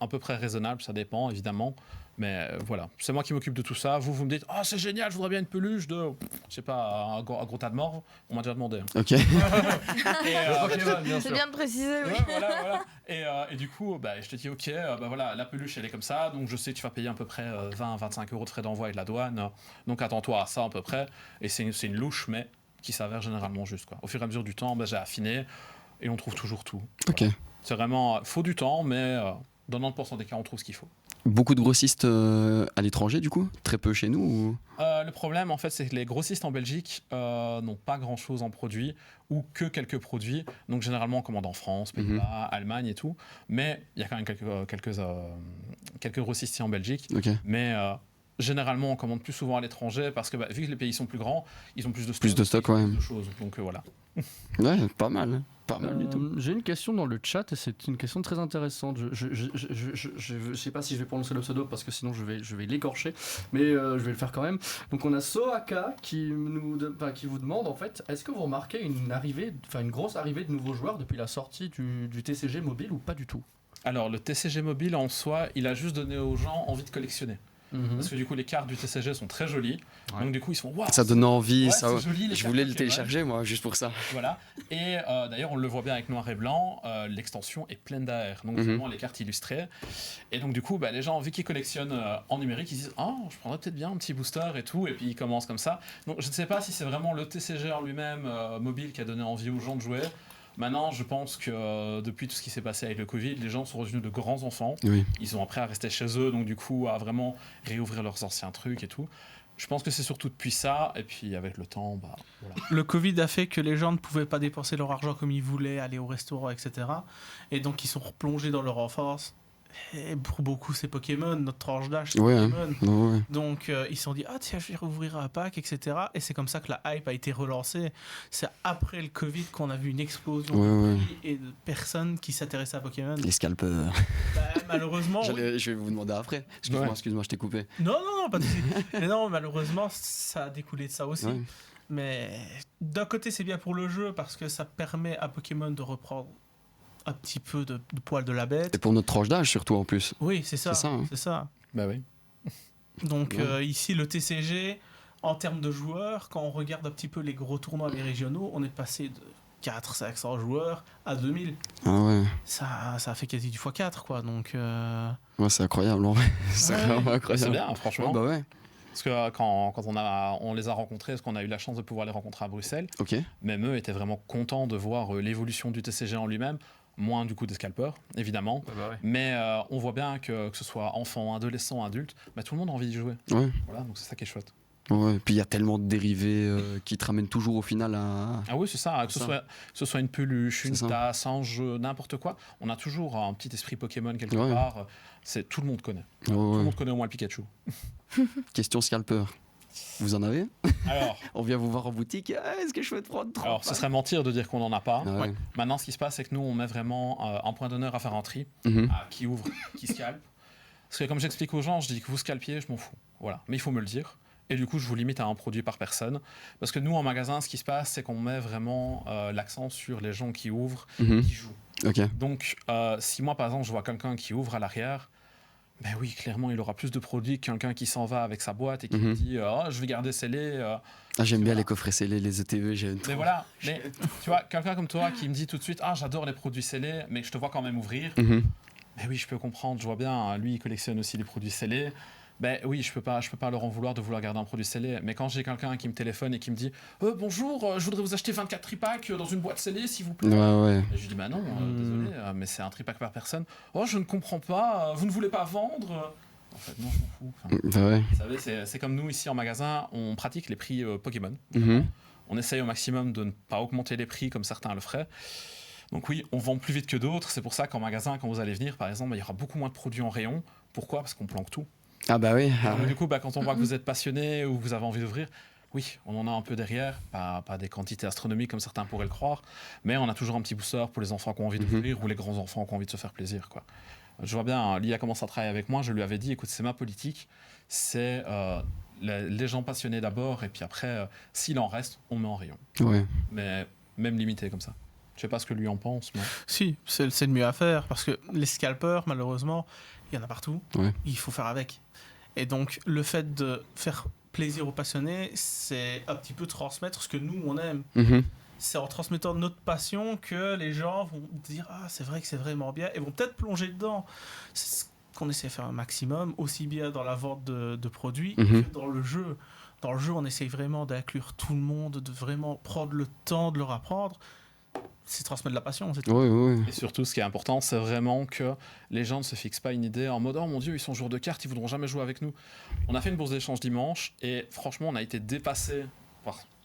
à peu près raisonnables, ça dépend, évidemment. Mais voilà, c'est moi qui m'occupe de tout ça. Vous me dites, oh, c'est génial, je voudrais bien une peluche de, je sais pas, un gros tas de morve. On m'a déjà demandé. Hein. Ok. Et, Pokémon, bien C'est sûr. bien de préciser, oui. Ouais, voilà. Et du coup, je te dis, ok, voilà, la peluche, elle est comme ça, donc je sais que tu vas payer à peu près 20-25 euros de frais d'envoi et de la douane, donc attends-toi à ça à peu près, et c'est une louche, mais qui s'avère généralement juste, quoi. Au fur et à mesure du temps, j'ai affiné, et on trouve toujours tout. Ok. Voilà. C'est vraiment, faut du temps, mais dans 90% des cas, on trouve ce qu'il faut. Beaucoup de grossistes à l'étranger, du coup? Très peu chez nous ou... Le problème, en fait, c'est que les grossistes en Belgique n'ont pas grand-chose en produits ou que quelques produits. Donc, généralement, on commande en France, Pays-Bas, Allemagne et tout. Mais il y a quand même quelques grossistes ici en Belgique. Ok. Mais généralement, on commande plus souvent à l'étranger parce que vu que les pays sont plus grands, ils ont plus de stock. Plus de stock, ouais. De choses. Donc, voilà. Ouais, pas mal. Pas mal du tout. J'ai une question dans le chat et c'est une question très intéressante. Je sais pas si je vais prononcer le pseudo parce que sinon je vais l'écorcher, mais je vais le faire quand même. Donc on a Soaka qui vous demande en fait, est-ce que vous remarquez une grosse arrivée de nouveaux joueurs depuis la sortie du TCG mobile ou pas du tout? Alors, le TCG mobile en soi, il a juste donné aux gens envie de collectionner. Parce que du coup, les cartes du TCG sont très jolies. Ouais. Donc, du coup, ils sont waouh! Ça donne envie. Ouais, ça... c'est joli, les Je cartes voulais le Pokémon. télécharger, moi, juste pour ça. Voilà. Et d'ailleurs, on le voit bien avec noir et blanc, l'extension est pleine d'air. Donc, vraiment, les cartes illustrées. Et donc, du coup, les gens, vu qu'ils collectionnent en numérique, ils disent oh, je prendrais peut-être bien un petit booster et tout. Et puis, ils commencent comme ça. Donc, je ne sais pas si c'est vraiment le TCG en lui-même, mobile, qui a donné envie aux gens de jouer. Maintenant, je pense que depuis tout ce qui s'est passé avec le Covid, les gens sont revenus de grands enfants. Oui. Ils sont après à rester chez eux, donc du coup, à vraiment réouvrir leurs anciens trucs et tout. Je pense que c'est surtout depuis ça, et puis avec le temps, voilà. Le Covid a fait que les gens ne pouvaient pas dépenser leur argent comme ils voulaient, aller au restaurant, etc. Et donc ils sont replongés dans leur enfance Et pour beaucoup, c'est Pokémon, notre tranche d'âge, c'est Ouais, Pokémon. ouais. Donc, ils se sont dit, ah tiens, je vais rouvrir un pack, etc. Et c'est comme ça que la hype a été relancée. C'est après le Covid qu'on a vu une explosion de prix et de personnes qui s'intéressaient à Pokémon. Les scalpers. Malheureusement. Je vais vous demander après. Excuse-moi, je t'ai coupé. Non, pas de souci. Mais non, malheureusement, ça a découlé de ça aussi. Ouais. Mais d'un côté, c'est bien pour le jeu parce que ça permet à Pokémon de reprendre un petit peu de poil de la bête. Et pour notre tranche d'âge surtout en plus. Oui, c'est ça. C'est ça. Bah oui. Donc ici, le TCG, en termes de joueurs, quand on regarde un petit peu les gros tournois, les régionaux, on est passé de 400-500 joueurs à 2000. Ah ouais. Ça a fait quasi du x4, quoi. Donc, ouais, c'est incroyable, en vrai. C'est vraiment incroyable. C'est bien, franchement. Bah ouais. Parce que quand on les a rencontrés, parce qu'on a eu la chance de pouvoir les rencontrer à Bruxelles, même eux étaient vraiment contents de voir l'évolution du TCG en lui-même. Moins du coup des scalpers, évidemment. Mais on voit bien que ce soit enfant, adolescent, adulte, tout le monde a envie d'y jouer. Ouais. Voilà, donc c'est ça qui est chouette. Ouais, puis il y a tellement de dérivés qui te ramènent toujours au final à... Ah oui, c'est ça. Que ce soit une peluche, une tasse, un jeu, n'importe quoi. On a toujours un petit esprit Pokémon quelque part. Tout le monde connaît. Tout le monde connaît au moins le Pikachu. Question scalper. Vous en avez? Alors, on vient vous voir en boutique. Est-ce que je peux te prendre 30? Alors, ce serait mentir de dire qu'on n'en a pas. Maintenant, ce qui se passe, c'est que nous, on met vraiment un point d'honneur à faire un tri, à qui ouvre, qui scalpe. Parce que comme j'explique aux gens, je dis que vous scalpiez, je m'en fous. Voilà. Mais il faut me le dire. Et du coup, je vous limite à un produit par personne. Parce que nous, en magasin, ce qui se passe, c'est qu'on met vraiment l'accent sur les gens qui ouvrent, qui jouent. Donc, si moi, par exemple, je vois quelqu'un qui ouvre à l'arrière, ben oui, clairement, il aura plus de produits que quelqu'un qui s'en va avec sa boîte et qui me dit je vais garder scellé. J'aime bien les coffrets scellés, les ETV, j'aime trop. Mais voilà, mais tu vois, quelqu'un comme toi qui me dit tout de suite j'adore les produits scellés, mais je te vois quand même ouvrir. Ben oui, je peux comprendre, je vois bien, lui, il collectionne aussi les produits scellés. Ben oui, je peux pas leur en vouloir de vouloir garder un produit scellé. Mais quand j'ai quelqu'un qui me téléphone et qui me dit bonjour, je voudrais vous acheter 24 tripacks dans une boîte scellée, s'il vous plaît. Et je lui dis non, désolé, mais c'est un tripack par personne. Je ne comprends pas, vous ne voulez pas vendre? En fait, non, je m'en fous. Vous savez, c'est comme nous ici en magasin, on pratique les prix Pokémon. On essaye au maximum de ne pas augmenter les prix comme certains le feraient. Donc oui, on vend plus vite que d'autres. C'est pour ça qu'en magasin, quand vous allez venir, par exemple, il y aura beaucoup moins de produits en rayon. Pourquoi? Parce qu'on planque tout. Ah bah oui. Du coup, quand on voit que vous êtes passionné ou que vous avez envie d'ouvrir, oui, on en a un peu derrière, pas des quantités astronomiques comme certains pourraient le croire, mais on a toujours un petit booster pour les enfants qui ont envie d'ouvrir ou les grands enfants qui ont envie de se faire plaisir, quoi. Je vois bien, Lia commence à travailler avec moi, je lui avais dit, écoute, c'est ma politique, c'est les gens passionnés d'abord, et puis après, s'il en reste, on met en rayon. Mais même limité comme ça. Je sais pas ce que lui en pense. Mais... Si, c'est le mieux à faire, parce que les scalpers, malheureusement, il y en a partout, il faut faire avec. Et donc, le fait de faire plaisir aux passionnés, c'est un petit peu transmettre ce que nous, on aime. C'est en transmettant notre passion que les gens vont dire « Ah, c'est vrai que c'est vraiment bien » et vont peut-être plonger dedans. C'est ce qu'on essaie de faire un maximum, aussi bien dans la vente de produits que dans le jeu. Dans le jeu, on essaye vraiment d'inclure tout le monde, de vraiment prendre le temps de leur apprendre. C'est transmettre de la passion, c'est tout. Et surtout, ce qui est important, c'est vraiment que les gens ne se fixent pas une idée en mode « Oh mon Dieu, ils sont joueurs de cartes, ils voudront jamais jouer avec nous ». On a fait une bourse d'échange dimanche et franchement, on a été dépassés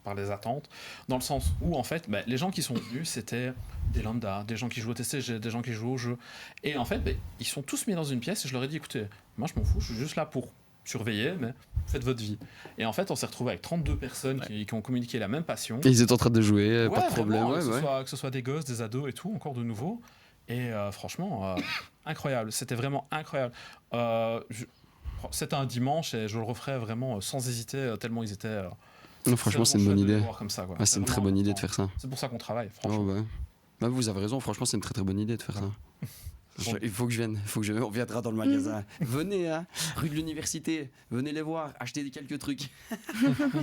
par les attentes, dans le sens où, en fait, les gens qui sont venus, c'était des lambda, des gens qui jouent au TCG, des gens qui jouent au jeu. Et en fait, ils sont tous mis dans une pièce et je leur ai dit « Écoutez, moi je m'en fous, je suis juste là pour surveiller, mais faites votre vie. » Et en fait, on s'est retrouvé avec 32 personnes qui ont communiqué la même passion. Et ils étaient en train de jouer, pas de problème. Que ce soit des gosses, des ados et tout, encore de nouveau. Et franchement, incroyable. C'était vraiment incroyable. C'était un dimanche et je le referais vraiment sans hésiter, tellement ils étaient... Non, franchement, c'est une bonne idée. C'est une très bonne idée de faire ça. C'est pour ça qu'on travaille, franchement. Vous avez raison, franchement, c'est une très très bonne idée de faire ça. Il faut que je vienne, on viendra dans le magasin. Venez, rue de l'université, venez les voir, achetez quelques trucs.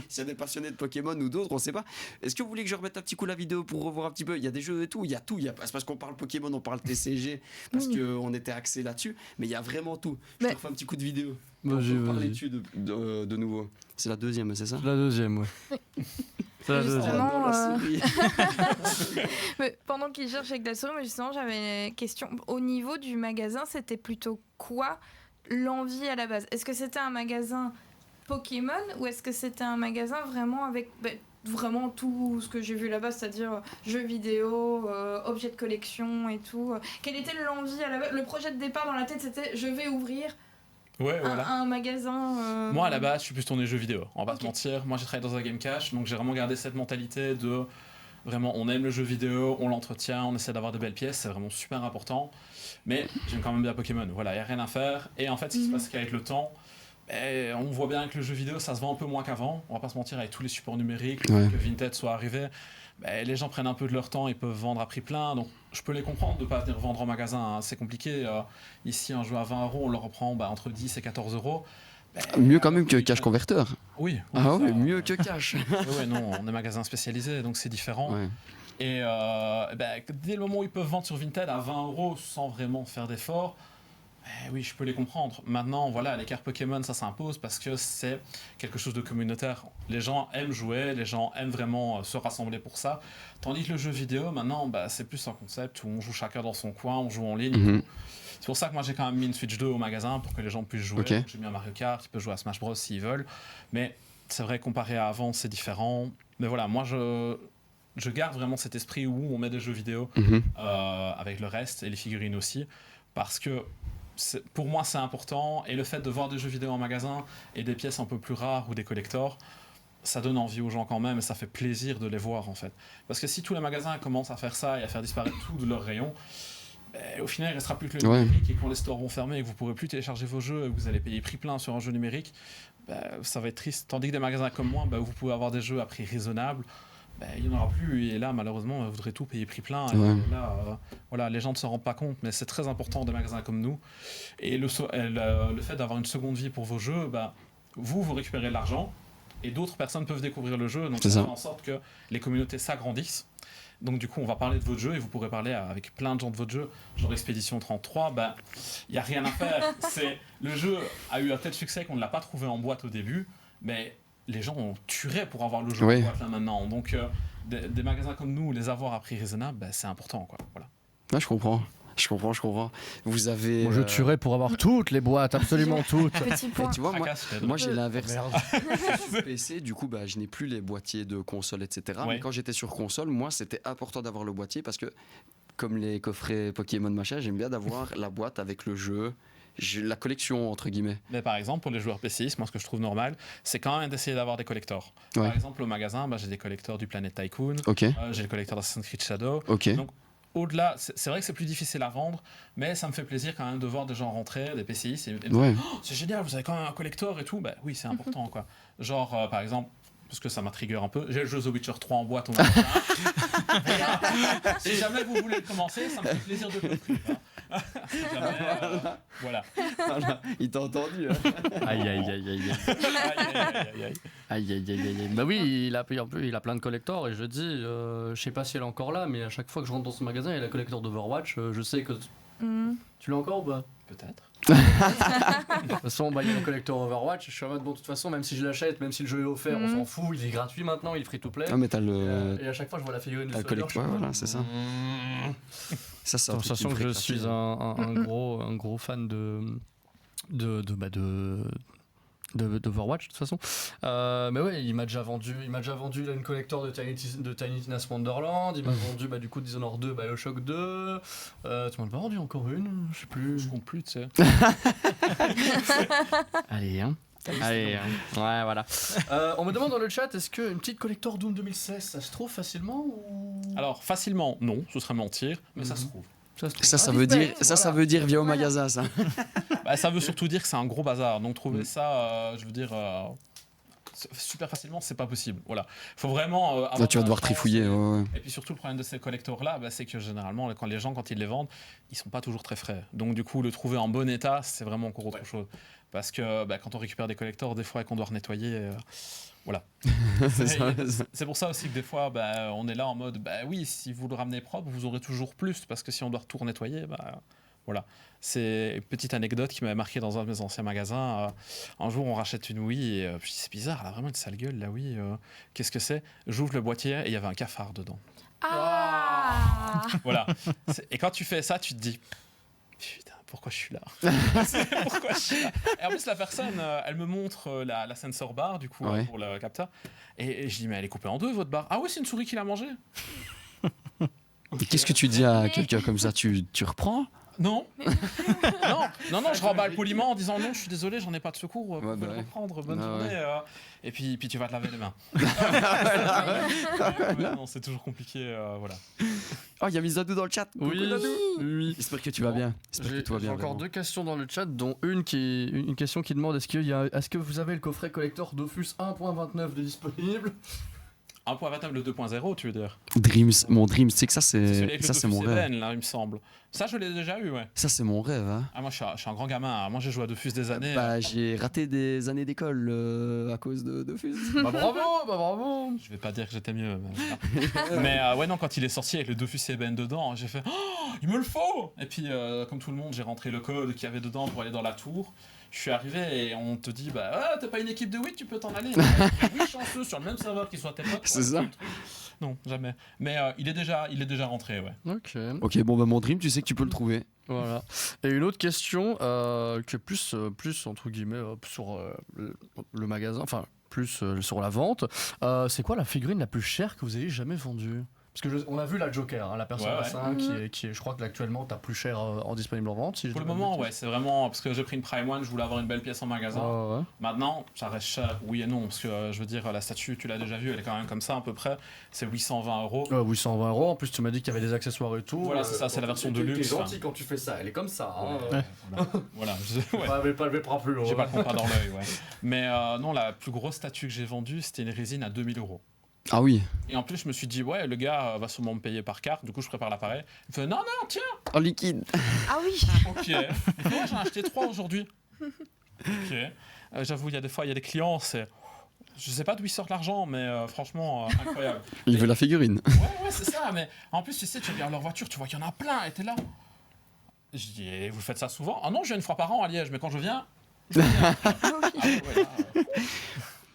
S'il y a des passionnés de Pokémon ou d'autres, on sait pas. Est-ce que vous voulez que je remette un petit coup la vidéo pour revoir un petit peu? Il y a des jeux et tout, il y a tout. C'est parce qu'on parle Pokémon, on parle TCG, parce qu'on était axé là-dessus, mais il y a vraiment tout. Je te refais un petit coup de vidéo. On peut parler dessus de nouveau. C'est la deuxième, c'est ça? La deuxième, Mais pendant qu'il cherche avec la souris, mais justement, j'avais une question. Au niveau du magasin, c'était plutôt quoi l'envie à la base? Est-ce que c'était un magasin Pokémon ou est-ce que c'était un magasin vraiment avec vraiment tout ce que j'ai vu là-bas, c'est-à-dire jeux vidéo, objets de collection et tout. Quelle était l'envie à la base? Le projet de départ dans la tête, c'était je vais ouvrir un magasin. Moi, à la base, je suis plus tourné jeux vidéo. On va pas se mentir. Moi, j'ai travaillé dans un game cache, donc j'ai vraiment gardé cette mentalité de vraiment, on aime le jeu vidéo, on l'entretient, on essaie d'avoir de belles pièces, c'est vraiment super important. Mais j'aime quand même bien Pokémon. Voilà, y a rien à faire. Et en fait, ce qui se passe, c'est qu'avec le temps, on voit bien que le jeu vidéo, ça se vend un peu moins qu'avant. On va pas se mentir, avec tous les supports numériques, que Vinted soit arrivé, les gens prennent un peu de leur temps, ils peuvent vendre à prix plein. Donc, je peux les comprendre de ne pas venir vendre en magasin. Hein. C'est compliqué. Ici, un jeu à 20 €, on le reprend entre 10 et 14 €. Mieux quand même que Cash Converter. Oui. Ah oui, mieux que Cash. Ouais, non, on est magasin spécialisé, donc c'est différent. Ouais. Et dès le moment où ils peuvent vendre sur Vinted à 20 € sans vraiment faire d'efforts, oui, je peux les comprendre. Maintenant, voilà, les cartes Pokémon, ça s'impose parce que c'est quelque chose de communautaire. Les gens aiment jouer, les gens aiment vraiment se rassembler pour ça. Tandis que le jeu vidéo, maintenant, c'est plus un concept où on joue chacun dans son coin, on joue en ligne. C'est pour ça que moi, j'ai quand même mis une Switch 2 au magasin pour que les gens puissent jouer. Donc, j'ai mis un Mario Kart, ils peuvent jouer à Smash Bros s'ils veulent. Mais c'est vrai, comparé à avant, c'est différent. Mais voilà, moi, je garde vraiment cet esprit où on met des jeux vidéo avec le reste et les figurines aussi. Parce que pour moi, c'est important. Et le fait de voir des jeux vidéo en magasin et des pièces un peu plus rares ou des collectors, ça donne envie aux gens quand même et ça fait plaisir de les voir en fait. Parce que si tous les magasins commencent à faire ça et à faire disparaître tout de leurs rayons, au final, il ne restera plus que le numérique. Et quand les stores vont fermer et que vous ne pourrez plus télécharger vos jeux et que vous allez payer prix plein sur un jeu numérique, ça va être triste. Tandis que des magasins comme moi, où vous pouvez avoir des jeux à prix raisonnable, il n'y en aura plus. Et là, malheureusement, vous voudrez tout payer prix plein. Et là, voilà, les gens ne s'en rendent pas compte, mais c'est très important des magasins comme nous. Et le fait d'avoir une seconde vie pour vos jeux, vous récupérez de l'argent et d'autres personnes peuvent découvrir le jeu. Donc, ça fait en sorte que les communautés s'agrandissent. Donc du coup, on va parler de votre jeu et vous pourrez parler avec plein de gens de votre jeu. Genre Expédition 33, il n'y a rien à faire. Le jeu a eu un tel succès qu'on ne l'a pas trouvé en boîte au début, mais les gens ont tué pour avoir le jeu en boîte là maintenant. Donc des magasins comme nous, les avoir à prix raisonnable, c'est important, quoi. Voilà. Ouais, je comprends. Vous avez. Moi, je tuerais pour avoir toutes les boîtes, absolument toutes. Tu vois, moi j'ai l'inverse. Sur PC, du coup, je n'ai plus les boîtiers de console, etc. Mais quand j'étais sur console, moi, c'était important d'avoir le boîtier parce que, comme les coffrets Pokémon machin, j'aime bien d'avoir la boîte avec le jeu. La collection entre guillemets. Mais par exemple pour les joueurs PCistes, moi ce que je trouve normal, c'est quand même d'essayer d'avoir des collectors. Par exemple au magasin, j'ai des collecteurs du Planet Tycoon, j'ai le collecteur d'Assassin's Creed Shadow. Donc au-delà, c'est vrai que c'est plus difficile à vendre, mais ça me fait plaisir quand même de voir des gens rentrer, des PCistes, et me dire, c'est génial, vous avez quand même un collector et tout. Oui, c'est important quoi. Genre par exemple, parce que ça m'intrigue un peu, j'ai le jeu The Witcher 3 en boîte au magasin. Si jamais vous voulez le commencer, ça me fait plaisir de le faire. Voilà. Il t'a entendu. Aïe. Bah oui, il a plein de collectors et je dis, je sais pas si elle est encore là, mais à chaque fois que je rentre dans ce magasin, il y a la collector d'Overwatch. Je sais que tu l'as encore ou pas? Peut-être. De toute façon, il y a le collector Overwatch. Je suis en mode de toute façon, même si je l'achète, même si le jeu est offert, on s'en fout. Il est gratuit maintenant, il est free to play. Ah mais t'as le. Et à chaque fois, je vois la figurine de ce collector. Voilà, c'est ça. Ça, de toute façon, je suis un gros fan d'Overwatch de toute façon. Mais ouais, il m'a déjà vendu une collector de Tiny Tina's Wonderland, il m'a vendu du coup Dishonored 2, BioShock 2. Tu m'en as pas vendu encore une, je sais plus. Je compte plus, tu sais. Allez, ouais, voilà. On me demande dans le chat, est-ce qu'une petite collector Doom 2016, ça se trouve facilement ou... Alors facilement, non, ce serait mentir, mais ça se trouve. Ça veut dire viens au magasin, ça. Ça veut surtout dire que c'est un gros bazar. Donc trouver ça, je veux dire, super facilement, c'est pas possible. Voilà. Faut vraiment. Là, tu vas devoir trifouiller. Et puis surtout, le problème de ces collectors-là, c'est que généralement, quand ils les vendent, ils sont pas toujours très frais. Donc du coup, le trouver en bon état, c'est vraiment encore autre chose. Parce que quand on récupère des collectors, des fois, qu'on doit nettoyer. Voilà. C'est pour ça aussi que des fois, on est là en mode, oui, si vous le ramenez propre, vous aurez toujours plus, parce que si on doit tout nettoyer, voilà. C'est une petite anecdote qui m'avait marqué dans un de mes anciens magasins. Un jour, on rachète une Wii et je me dis, c'est bizarre, elle a vraiment une sale gueule, la Wii. Qu'est-ce que c'est? J'ouvre le boîtier et il y avait un cafard dedans. Ah. Voilà. Et quand tu fais ça, tu te dis, putain, pourquoi je suis là Pourquoi je suis là Et en plus, la personne, elle me montre la sensor bar, du coup, pour le capteur. Et je dis, mais elle est coupée en deux, votre barre. Ah oui, c'est une souris qui l'a mangée. Okay. Qu'est-ce que tu dis à quelqu'un comme ça, tu reprends? Non. non, je remballe poliment en disant non, je suis désolé, j'en ai pas de secours, vous pouvez le reprendre, bonne journée. Et puis tu vas te laver les mains. Non, c'est toujours compliqué, voilà. Oh, il y a Misadou dans le chat. Oui. J'espère que tu vas bien. J'ai encore deux questions dans le chat, dont une question qui demande est-ce que vous avez le coffret collector Dofus 1.29 de disponible? 1.29, le 2.0, tu veux dire? Mon Dreams, tu sais que ça c'est mon rêve. Là, il me semble. Ça, je l'ai déjà eu, ouais. Ça, c'est mon rêve. Hein. Ah, moi, je suis un grand gamin. Moi, j'ai joué à Dofus des années. J'ai raté des années d'école à cause de Dofus. Bravo. Je vais pas dire que j'étais mieux. Mais ouais, non, quand il est sorti avec le Dofus Eben dedans, j'ai fait oh, il me le faut. Et puis, comme tout le monde, j'ai rentré le code qu'il y avait dedans pour aller dans la tour. Je suis arrivé et on te dit t'as pas une équipe de 8, tu peux t'en aller. Oui, chanceux sur le même serveur qui soit tes potes. C'est ça. Non, jamais. Mais il est déjà rentré, ouais. Ok, bon mon Dream, tu sais que tu peux le trouver. Voilà. Et une autre question qui est plus entre guillemets sur le magasin, enfin plus sur la vente. C'est quoi la figurine la plus chère que vous ayez jamais vendue? Parce que on a vu la Joker, la Persona 5 qui est, je crois que actuellement t'as plus cher en disponible en vente. Si pour le moment, ouais, c'est vraiment parce que j'ai pris une Prime One, je voulais avoir une belle pièce en magasin. Maintenant, ça reste cher, oui et non, parce que je veux dire, la statue, tu l'as déjà vue, elle est quand même comme ça à peu près, c'est 820 €. 820 €, en plus tu m'as dit qu'il y avait des accessoires et tout. Voilà, c'est ça, c'est la version de luxe. C'est gentil quand tu fais ça, elle est comme ça. Voilà, pas le bras plus lourd. J'ai pas le compas dans l'œil, ouais. Mais non, la plus grosse statue que j'ai vendue, c'était une résine à 2000 €. Ah oui. Et en plus, je me suis dit, ouais, le gars va sûrement me payer par carte. Du coup, je prépare l'appareil. Il me fait, non, tiens. En liquide. Ah oui. Ok. Et moi, j'en ai acheté 3 aujourd'hui. Ok. J'avoue, il y a des fois, il y a des clients, je sais pas d'où ils sortent l'argent, mais franchement, incroyable. Il veut la figurine. Ouais, c'est ça. Mais en plus, tu sais, tu regardes leur voiture, tu vois qu'il y en a plein. Et t'es là. Je dis, et vous faites ça souvent? Ah non, je viens une fois par an à Liège, mais quand je viens.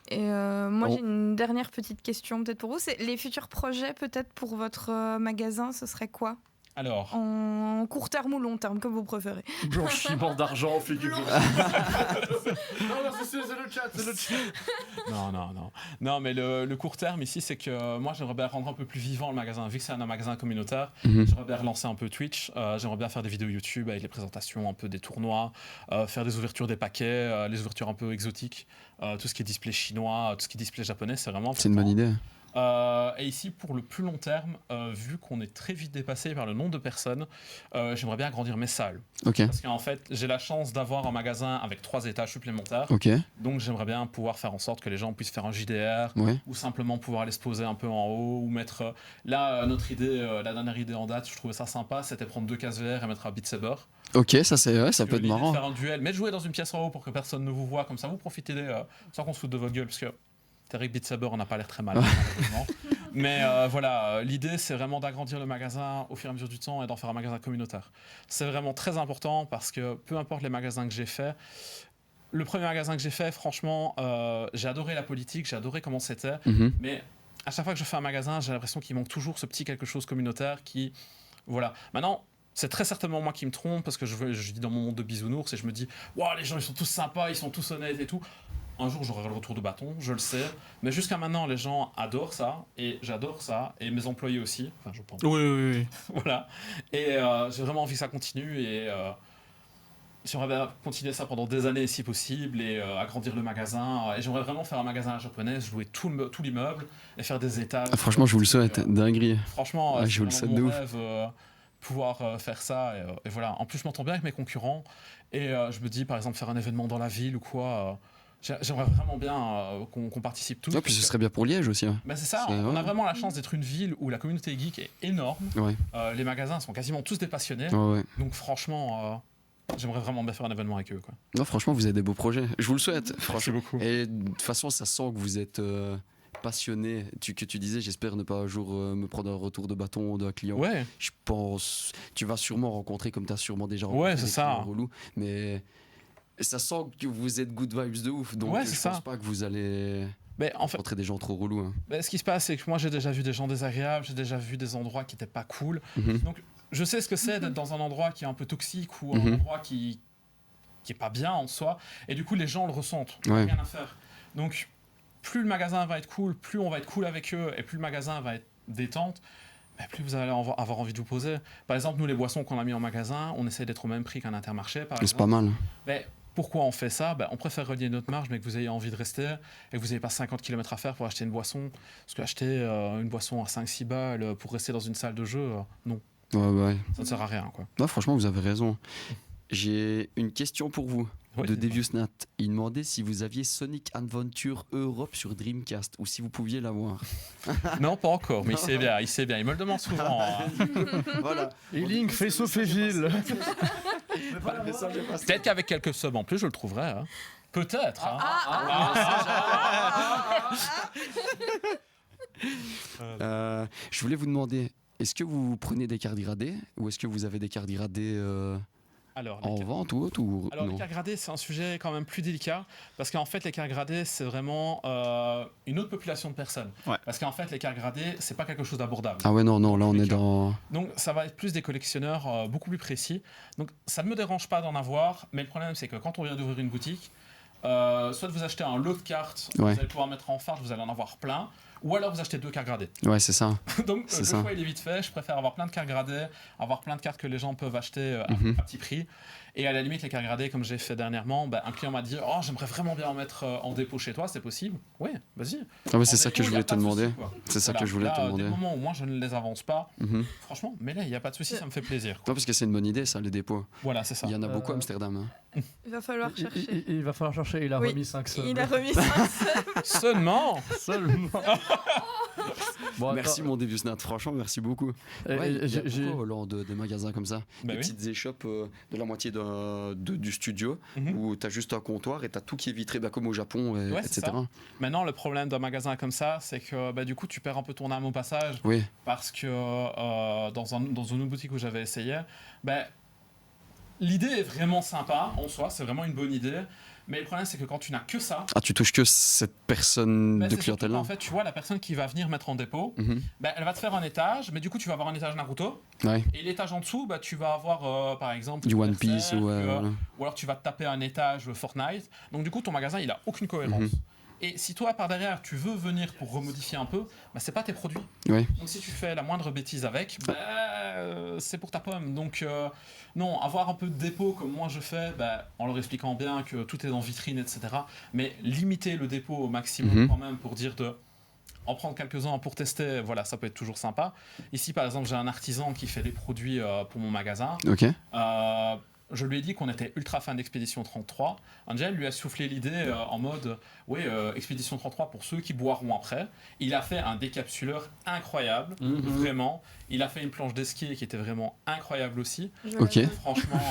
Et moi j'ai une dernière petite question peut-être pour vous, c'est les futurs projets peut-être pour votre magasin, ce serait quoi? Alors en court terme ou long terme, comme vous préférez. Blanchiment d'argent, figurine. Non, c'est le chat. Non, mais le court terme ici, c'est que moi j'aimerais bien rendre un peu plus vivant le magasin, vu que c'est un magasin communautaire. J'aimerais bien relancer un peu Twitch, j'aimerais bien faire des vidéos YouTube avec les présentations un peu des tournois, faire des ouvertures des paquets, les ouvertures un peu exotiques, tout ce qui est display chinois, tout ce qui est display japonais, c'est vraiment important. C'est une bonne idée. Et ici, pour le plus long terme, vu qu'on est très vite dépassé par le nombre de personnes, j'aimerais bien agrandir mes salles. Parce qu'en fait, j'ai la chance d'avoir un magasin avec 3 étages supplémentaires. Donc j'aimerais bien pouvoir faire en sorte que les gens puissent faire un JDR ou simplement pouvoir aller se poser un peu en haut ou mettre... Là, notre idée, la dernière idée en date, je trouvais ça sympa, c'était prendre 2 cases VR et mettre un Beat Saber. Ok, ça peut être marrant. Faire un duel, mais jouer dans une pièce en haut pour que personne ne vous voit, comme ça vous profitez sans qu'on se foute de votre gueule, parce que avec Beat Saber, on n'a pas l'air très mal, malheureusement. Mais voilà, l'idée, c'est vraiment d'agrandir le magasin au fur et à mesure du temps et d'en faire un magasin communautaire. C'est vraiment très important parce que peu importe les magasins que j'ai faits, le premier magasin que j'ai fait, franchement, j'ai adoré la politique, j'ai adoré comment c'était, mais à chaque fois que je fais un magasin, j'ai l'impression qu'il manque toujours ce petit quelque chose communautaire qui... Voilà. Maintenant, c'est très certainement moi qui me trompe parce que je vis dans mon monde de bisounours et je me dis « Wow, les gens, ils sont tous sympas, ils sont tous honnêtes et tout ». Un jour, j'aurai le retour de bâton, je le sais. Mais jusqu'à maintenant, les gens adorent ça. Et j'adore ça. Et mes employés aussi. Enfin, je pense. Oui. Voilà. Et j'ai vraiment envie que ça continue. Et j'aimerais bien continuer ça pendant des années, si possible. Et agrandir le magasin. Et j'aimerais vraiment faire un magasin à la japonaise, louer tout l'immeuble. Et faire des étages. Ah, franchement, je vous le souhaite. Dinguerie. Franchement, je vous le souhaite de mon ouf. rêve, pouvoir faire ça. Et voilà. En plus, je m'entends bien avec mes concurrents. Et je me dis, par exemple, faire un événement dans la ville ou quoi... J'aimerais vraiment bien qu'on participe tous. Puis ce serait bien pour Liège aussi. Bah c'est ça, on a vraiment la chance d'être une ville où la communauté geek est énorme. Les magasins sont quasiment tous des passionnés. Donc franchement, j'aimerais vraiment bien faire un événement avec eux. Quoi. Non, franchement, vous avez des beaux projets. Je vous le souhaite. Merci beaucoup. Et de toute façon, ça sent que vous êtes passionné. Que tu disais, j'espère ne pas un jour me prendre un retour de bâton d'un client. Je pense, tu vas sûrement rencontrer, comme tu as sûrement déjà rencontré des clients relous. Mais... ça sent que vous êtes good vibes de ouf, donc je pense pas que vous allez rencontrer des gens trop relous. Ce qui se passe, c'est que moi j'ai déjà vu des gens désagréables, j'ai déjà vu des endroits qui étaient pas cool. Donc je sais ce que c'est d'être dans un endroit qui est un peu toxique ou un endroit qui est pas bien en soi, et du coup les gens le ressentent, rien à faire. Donc plus le magasin va être cool, plus on va être cool avec eux, et plus le magasin va être détente, plus vous allez avoir envie de vous poser. Par exemple, nous les boissons qu'on a mis en magasin, on essaie d'être au même prix qu'un Intermarché par exemple. C'est pas mal. Mais pourquoi on fait ça? On préfère relier notre marge, mais que vous ayez envie de rester et que vous n'ayez pas 50 km à faire pour acheter une boisson. Parce qu'acheter une boisson à 5-6 balles pour rester dans une salle de jeu, non. Ouais. Ça ne sert à rien, quoi. Non, franchement, vous avez raison. J'ai une question pour vous, de DeviousNat. Il demandait si vous aviez Sonic Adventure Europe sur Dreamcast ou si vous pouviez l'avoir. Non, pas encore, mais il sait bien. Il me le demande souvent. Voilà. Et Link fait sauver Gilles. Peut-être qu'avec quelques subs en plus, je le trouverai. Hein. Peut-être. Je voulais vous demander, est-ce que vous prenez des cartes gradées ou est-ce que vous avez des cartes gradées en vente ou autre Alors, les cartes gradées, c'est un sujet quand même plus délicat parce qu'en fait, les cartes gradées, c'est vraiment une autre population de personnes. Ouais. Parce qu'en fait, les cartes gradées, c'est pas quelque chose d'abordable. Ah ouais, non, là, on est dans... Donc, ça va être plus des collectionneurs beaucoup plus précis. Donc, ça ne me dérange pas d'en avoir, mais le problème, c'est que quand on vient d'ouvrir une boutique, soit vous achetez un lot de cartes, vous allez pouvoir mettre en farce, vous allez en avoir plein, ou alors vous achetez 2 cartes gradées. Ouais, c'est ça. Donc le choix il est vite fait, je préfère avoir plein de cartes gradées, avoir plein de cartes que les gens peuvent acheter à petit prix. Et à la limite, les cartes gradées, comme j'ai fait dernièrement, un client m'a dit « Oh, j'aimerais vraiment bien en mettre en dépôt chez toi, c'est possible ?» Oui, vas-y. Ah ouais, c'est ça que je voulais te demander. C'est ça que je voulais te demander. Des moments où moi je ne les avance pas, franchement, mais là, il n'y a pas de souci, ça me fait plaisir. Non, parce que c'est une bonne idée, ça, les dépôts. Voilà, c'est ça. Il y en a beaucoup à Amsterdam. Hein. Il va falloir chercher. Il va falloir chercher, il a remis 5 subs. Il a remis 5 subs. Seulement. Bon, merci mon DeviousNat, franchement, merci beaucoup. Il y a beaucoup lors des magasins comme ça, des petites échoppes de la moitié du studio où tu as juste un comptoir et tu as tout qui est vitré, comme au Japon, etc. Maintenant, le problème d'un magasin comme ça, c'est que du coup, tu perds un peu ton âme au passage. Oui. Parce que dans une autre boutique où j'avais essayé, l'idée est vraiment sympa en soi, c'est vraiment une bonne idée. Mais le problème, c'est que quand tu n'as que ça... Ah, tu touches que cette personne de clientèle-là. En fait, tu vois, la personne qui va venir mettre en dépôt, elle va te faire un étage, mais du coup, tu vas avoir un étage Naruto. Ouais. Et l'étage en dessous, tu vas avoir, par exemple... Du One Piece ou alors tu vas te taper un étage Fortnite. Donc, du coup, ton magasin, il n'a aucune cohérence. Et si toi, par derrière, tu veux venir pour remodifier un peu, c'est pas tes produits. Ouais. Donc si tu fais la moindre bêtise avec, c'est pour ta pomme. Donc non, avoir un peu de dépôt comme moi je fais, en leur expliquant bien que tout est en vitrine, etc. Mais limiter le dépôt au maximum quand même pour dire en prendre quelques-uns pour tester, voilà, ça peut être toujours sympa. Ici, par exemple, j'ai un artisan qui fait des produits pour mon magasin. Ok. Je lui ai dit qu'on était ultra fan d'Expédition 33. Angel lui a soufflé l'idée en mode Expédition 33 pour ceux qui boiront après. Il a fait un décapsuleur incroyable, vraiment. Il a fait une planche d'esquier qui était vraiment incroyable aussi. Ok. Franchement,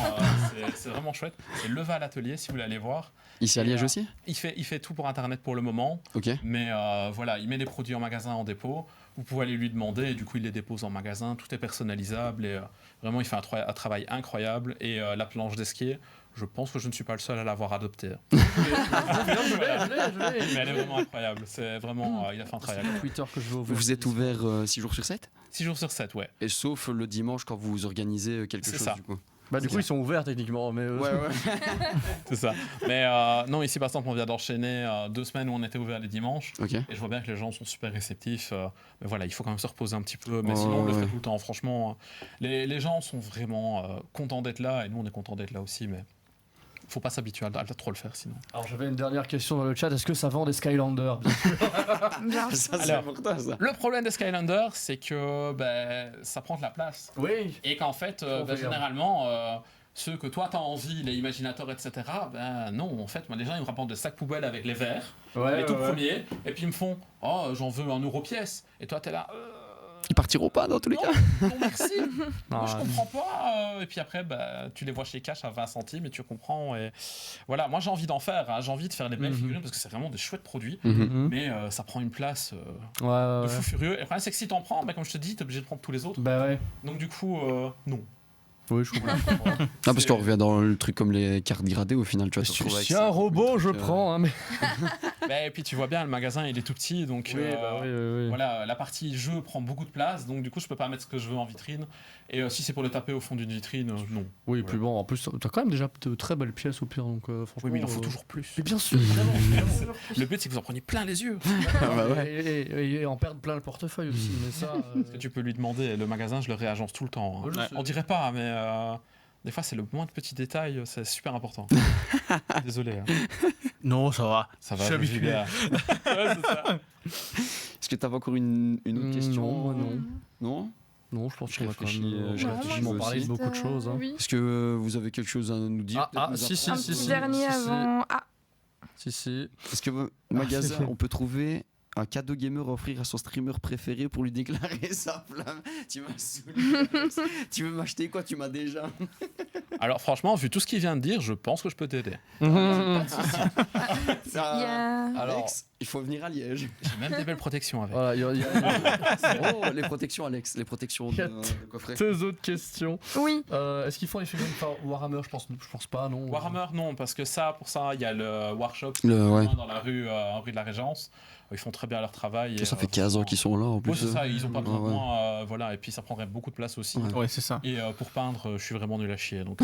c'est vraiment chouette. C'est Leva à l'atelier si vous voulez aller voir. Ici à Liège aussi ? Il fait tout pour Internet pour le moment. Ok. Mais voilà, il met les produits en magasin, en dépôt. Vous pouvez aller lui demander et du coup il les dépose en magasin. Tout est personnalisable et vraiment il fait un travail incroyable. Et la planche d'esquier, je pense que je ne suis pas le seul à l'avoir adoptée. Mais elle est vraiment incroyable. C'est vraiment, il a fait un travail. Twitter que je veux ouvrir. Vous êtes ouvert 6 jours sur 7 ? 6 jours sur 7, ouais. Et sauf le dimanche quand vous organisez quelque chose ça. Du coup. Du coup, ils sont ouverts techniquement, mais... Ouais. C'est ça. Mais non, ici, par exemple, on vient d'enchaîner 2 semaines où on était ouvert les dimanches. Okay. Et je vois bien que les gens sont super réceptifs. Mais voilà, il faut quand même se reposer un petit peu. Mais sinon, on le fait tout le temps. Franchement, les gens sont vraiment contents d'être là. Et nous, on est contents d'être là aussi. Mais faut pas s'habituer à trop le faire sinon. Alors, j'avais une dernière question dans le chat. Est-ce que ça vend des Skylanders ? Le problème des Skylanders, c'est que ça prend de la place. Oui. Et qu'en fait, généralement, ceux que toi t'as envie, les imaginateurs, etc., non, en fait, moi, les gens ils me rapportent des sacs poubelles avec les verres, les tout premiers, et puis ils me font « Oh, j'en veux 1 euro pièce ». Et toi, t'es là... Ils partiront pas dans tous les cas. Non, merci. Moi, je comprends pas. Et puis après, tu les vois chez Cash à 20 centimes et tu comprends. Et voilà, moi j'ai envie d'en faire. J'ai envie de faire les belles figurines parce que c'est vraiment des chouettes produits. Mais ça prend une place de fou furieux. Et le problème, c'est que si t'en prends, comme je te dis, t'es obligé de prendre tous les autres. Bah ouais. Donc du coup, non. Oui, je comprends. Ah, parce qu'on revient dans le truc comme les cartes gradées au final, tu vas te retrouver avec Si ça. un robot, je prends. Hein, mais... Et puis tu vois bien, le magasin il est tout petit, donc oui. voilà, la partie jeu prend beaucoup de place, donc du coup je peux pas mettre ce que je veux en vitrine. Et si c'est pour le taper au fond d'une vitrine, non. Oui, et puis bon, en plus, t'as quand même déjà de très belles pièces au pire, donc franchement. Oui, mais il en faut toujours plus. Mais bien sûr, vraiment. Le but c'est que vous en preniez plein les yeux. Et en perdre plein le portefeuille aussi, mais ça. Parce que tu peux lui demander, le magasin je le réagence tout le temps. Hein. On dirait pas, mais des fois c'est le moins de petits détails, c'est super important. Désolé. Hein. Non, ça va. Ça va, je suis habitué. Ouais, c'est ça. Est-ce que t'avais encore une autre question? Non. Non, je pense Je qu'on va quand réfléchis, même je réfléchis vraiment parler de aussi. beaucoup de choses. Hein. Oui. Est-ce que vous avez quelque chose à nous dire? Si. Un petit dernier avant. Ah, Si. Est-ce que magasin, on peut trouver un cadeau gamer à offrir à son streamer préféré pour lui déclarer sa flamme? Tu m'as saoulé. Tu veux m'acheter quoi? Tu m'as déjà. Alors franchement, vu tout ce qu'il vient de dire, je pense que je peux t'aider. il y a... Alors, Alex, il faut venir à Liège. J'ai même des belles protections avec. Voilà, Oh, les protections, Alex, les protections de coffret. deux autres questions. Oui. Est-ce qu'ils font les figurines Warhammer? Je pense pas, non. Warhammer, non, parce que pour ça, il y a le Workshop Ouais. dans la rue, rue de la Régence. Ils font très bien leur travail. Ça fait 15 ans qu'ils sont là en plus. Oui, c'est ça, ils ont pas besoin de Ouais. moi. Voilà, et puis ça prendrait beaucoup de place aussi. Ouais. Ouais, c'est ça. Et pour peindre, je suis vraiment nul à chier. Donc,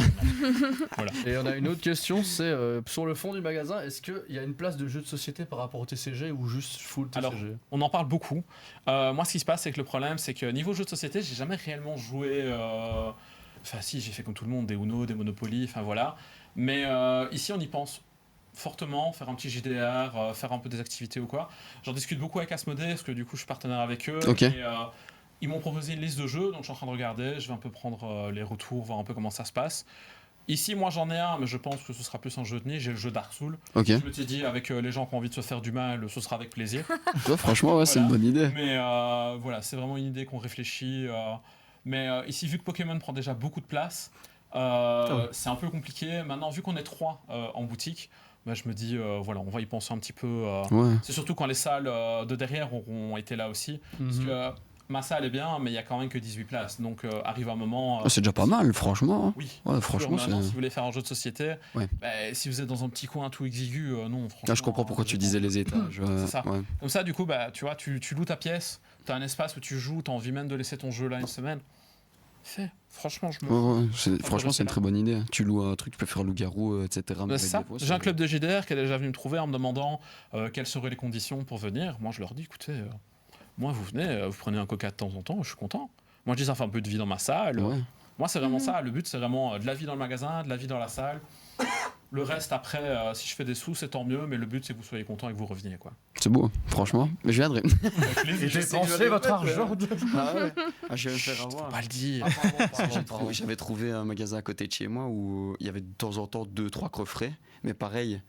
voilà. Et on a une autre question, c'est sur le fond du magasin, est-ce qu'il y a une place de jeu de société par rapport au TCG ou juste full TCG? Alors, on en parle beaucoup. Moi, ce qui se passe, c'est que le problème, c'est que niveau jeu de société, j'ai jamais réellement joué. Enfin, si, j'ai fait comme tout le monde, des Uno, des Monopoly, enfin voilà. Mais ici, on y pense fortement, faire un petit JDR, faire un peu des activités ou quoi. J'en discute beaucoup avec Asmodée, parce que du coup, je suis partenaire avec eux. Ok. Et, ils m'ont proposé une liste de jeux, donc je suis en train de regarder. Je vais un peu prendre les retours, voir un peu comment ça se passe. Ici, moi, j'en ai un, mais je pense que ce sera plus un jeu de niche. J'ai le jeu Dark Souls. Ok. Je me suis dit, avec les gens qui ont envie de se faire du mal, ce sera avec plaisir. Ouais, franchement, ouais, c'est une bonne idée. Mais voilà, c'est vraiment une idée qu'on réfléchit. Mais ici, vu que Pokémon prend déjà beaucoup de place, c'est un peu compliqué. Maintenant, vu qu'on est 3 en boutique, bah, je me dis, voilà, on va y penser un petit peu. Ouais. C'est surtout quand les salles de derrière auront été là aussi. Parce que ma salle est bien, mais il n'y a quand même que 18 places. Donc, arrive un moment. C'est déjà pas mal, franchement. Oui. Ouais, franchement, Maintenant, c'est. si vous voulez faire un jeu de société, Ouais. bah, si vous êtes dans un petit coin tout exigu, non, franchement. Là, je comprends pourquoi tu disais les étages. C'est ça. Ouais. Comme ça, du coup, bah, tu vois, tu loues ta pièce, tu as un espace où tu joues, tu as envie même de laisser ton jeu là une semaine. Fais. Franchement, je m'en fous. Franchement, c'est une très bonne idée. Tu loues un truc, tu peux faire loup-garou, etc. C'est ça. J'ai un club de JDR qui est déjà venu me trouver en me demandant quelles seraient les conditions pour venir. Moi, je leur dis, écoutez, moi, vous venez, vous prenez un coca de temps en temps, je suis content. Moi, je dis, ça fait un peu de vie dans ma salle. Ouais. Moi, c'est vraiment ça. Le but, c'est vraiment de la vie dans le magasin, de la vie dans la salle. Le reste, après, si je fais des sous, c'est tant mieux, mais le but, c'est que vous soyez content et que vous reveniez, quoi. C'est beau, franchement. Mais je viendrai. Et dépensez votre argent. Ah ouais. Ah, je vais me faire avoir. Pas le dire. J'avais trouvé un magasin à côté de chez moi où il y avait de temps en temps 2-3 coffrets, mais pareil,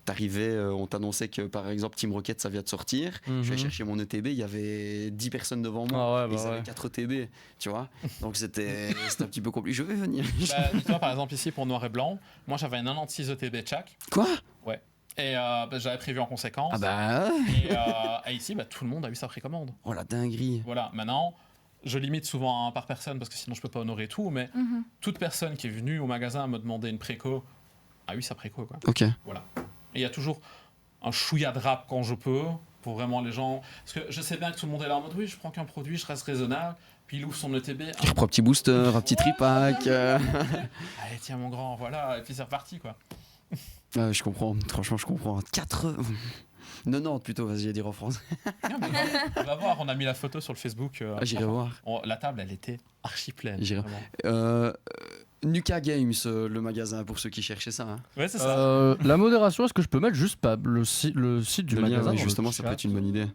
t'arrivais, on t'annonçait que par exemple Team Rocket ça vient de sortir, je vais chercher mon ETB, il y avait 10 personnes devant moi, ils avaient 4 ETB, tu vois, donc c'était un petit peu compliqué, je vais venir. Bah, dis-toi, par exemple ici pour Noir et Blanc, moi j'avais un 96 ETB de chaque. Quoi? Ouais. Et bah, j'avais prévu en conséquence. Ah bah et ici, bah, tout le monde a eu sa précommande. Oh la dinguerie. Voilà, maintenant, je limite souvent par personne parce que sinon je peux pas honorer tout, mais toute personne qui est venue au magasin me demander une préco a eu sa préco, quoi. Ok. Voilà. Et il y a toujours un chouïa de rap quand je peux, pour vraiment les gens. Parce que je sais bien que tout le monde est là en mode oui, je prends qu'un produit, je reste raisonnable. Puis il ouvre son ETB. Je reprends un petit booster, un petit tripack. Allez, tiens mon grand, voilà, et puis c'est reparti, quoi. Je comprends, franchement, je comprends. 90 plutôt, vas-y, à dire en France. Non, mais on va voir, on a mis la photo sur le Facebook. J'irai voir. La table, elle était archi pleine. J'irai. Nuka Games, le magasin, pour ceux qui cherchaient ça. Hein. Ouais, c'est ça. La modération, est-ce que je peux mettre juste le site du magasin? Oui, justement, ça peut être une bonne idée.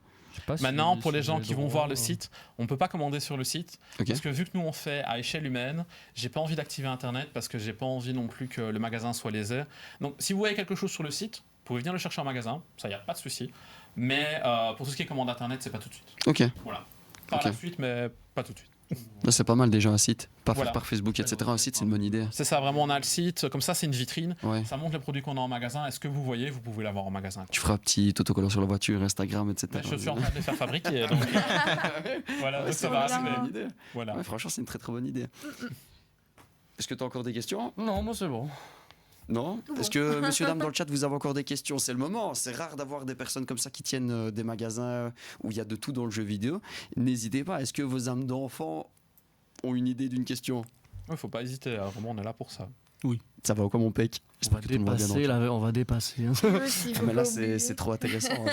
Maintenant, pour les gens qui vont voir le site, on ne peut pas commander sur le site. Okay. Parce que vu que nous on fait à échelle humaine, j'ai pas envie d'activer Internet parce que j'ai pas envie non plus que le magasin soit lésé. Donc si vous voyez quelque chose sur le site, vous pouvez venir le chercher en magasin, ça y a pas de souci. Mais pour tout ce qui est commande Internet, c'est pas tout de suite. Ok. Voilà. Par la suite, mais pas tout de suite. Là, c'est pas mal déjà un site. Pas Voilà. faire par Facebook, etc. Un site, c'est une bonne idée. C'est ça, vraiment, on a le site. Comme ça, c'est une vitrine. Ouais. Ça montre les produits qu'on a en magasin. Est-ce que vous voyez, vous pouvez l'avoir en magasin. Tu feras un petit autocollant sur la voiture, Instagram, etc. Mais je suis en train de les faire fabriquer. Donc, voilà, ouais, donc ça va. C'est une bonne idée. Voilà. Ouais, franchement, c'est une très très bonne idée. Est-ce que tu as encore des questions? Non, moi c'est bon. Non? Est-ce que, monsieur, dame, dans le chat, vous avez encore des questions? C'est le moment. C'est rare d'avoir des personnes comme ça qui tiennent des magasins où il y a de tout dans le jeu vidéo. N'hésitez pas. Est-ce que vos âmes d'enfants ont une idée d'une question? Il faut pas hésiter. Vraiment, on est là pour ça. Oui. Ça va comme on pec? On va dépasser, on va dépasser. Hein. Mais là, c'est trop intéressant.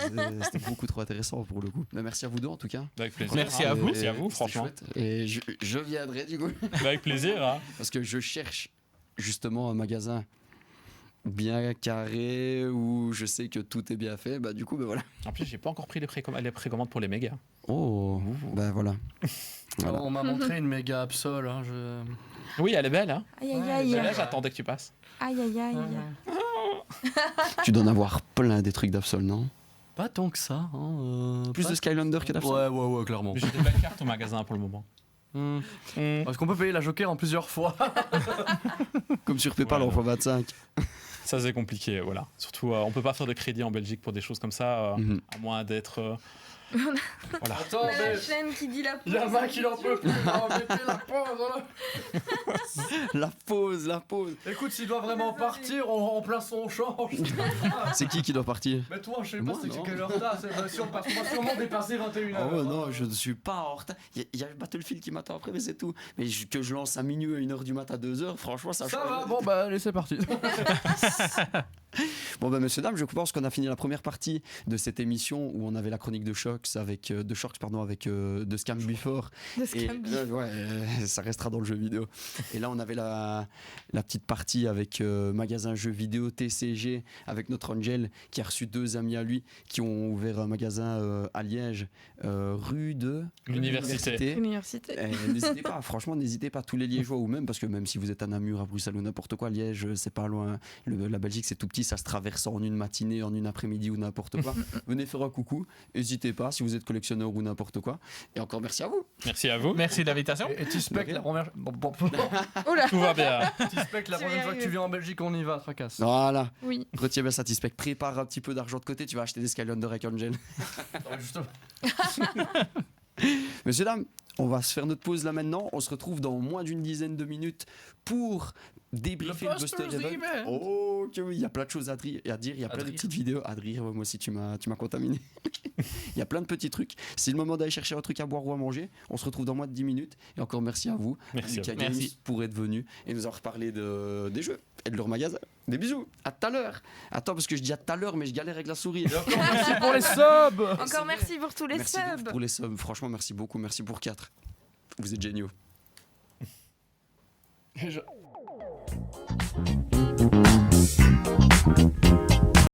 C'était beaucoup trop intéressant pour le coup. Mais merci à vous deux en tout cas. Avec plaisir. Merci à vous. Merci à vous, franchement. Chouette. Et je viendrai du coup. Avec plaisir. Hein. Parce que je cherche justement un magasin bien carré où je sais que tout est bien fait. Bah du coup, ben voilà. En plus, j'ai pas encore pris les précommandes pour les mégas. Oh, ben voilà. Voilà. On m'a montré une méga Absol. Hein, Oui, elle est belle. Hein. Aïe aïe aïe. Là, j'attendais que tu passes. Aïe aïe aïe. Tu dois en avoir plein des trucs d'Absol, non? Pas tant que ça. Hein, Plus de Skylander que d'Absol. Ouais, clairement. Mais j'ai des belles cartes au magasin pour le moment. Parce qu'on peut payer la Joker en plusieurs fois. Comme sur PayPal en x25. Ça c'est compliqué, voilà. Surtout, on peut pas faire de crédit en Belgique pour des choses comme ça, à moins d'être. Voilà. Attends, La chaîne qui dit la pause. il y a Mac qui en peut plus. Mettez la pause. Voilà. La pause. Écoute, s'il doit vraiment partir, on remplace son change. C'est qui doit partir? Mais toi, je sais pas, Moi, c'est non. quelle heure t'as? Si on va sûrement dépasser 21h. Oh non, je ne suis pas en retard. Il y a Battlefield qui m'attend après, mais c'est tout. Mais que je lance à minuit, à 1h du matin, à 2h, franchement, ça change. Ça va, bon bah allez, c'est parti. Bon ben messieurs dames, je pense qu'on a fini la première partie de cette émission où on avait la chronique de Sharks avec de Scam Before. Et ça restera dans le jeu vidéo. Et là on avait la petite partie avec magasin jeux vidéo TCG avec notre Angel qui a reçu 2 amis à lui qui ont ouvert un magasin à Liège rue de l'Université. N'hésitez pas, franchement n'hésitez pas, tous les Liégeois ou même parce que même si vous êtes à Namur, à Bruxelles ou n'importe quoi, Liège c'est pas loin, la Belgique c'est tout petit, ça se traverse en une matinée, en une après-midi ou n'importe quoi. Venez faire un coucou, n'hésitez pas si vous êtes collectionneur ou n'importe quoi. Et encore merci à vous. Merci à vous. Merci de l'invitation. Et tu spec la première. Tout va bien. Tu spec la prochaine fois que tu viens en Belgique, on y va, tracasse. Voilà. Oui. Retiens bien satisfait. Prépare un petit peu d'argent de côté, tu vas acheter des Skylander avec Angel. Justement. Messieurs, dames, on va se faire notre pause là maintenant. On se retrouve dans moins d'une dizaine de minutes pour débriefer le Buster Event. Oh, que oui, il y a plein de choses à dire. Il y a plein de petites vidéos à dire. Ouais, moi aussi, tu m'as contaminé. Il y a plein de petits trucs. C'est le moment d'aller chercher un truc à boire ou à manger. On se retrouve dans moins de 10 minutes. Et encore merci à vous, Merci Lucas à vous. Games, Merci. pour être venu et nous avoir parlé des jeux et de leur magasin. Des bisous. À tout à l'heure. Attends, parce que je dis à tout à l'heure, mais je galère avec la souris. Merci pour les subs. Encore merci pour tous les Merci subs. pour les subs. Franchement, merci beaucoup. Merci pour 4. Vous êtes géniaux. Et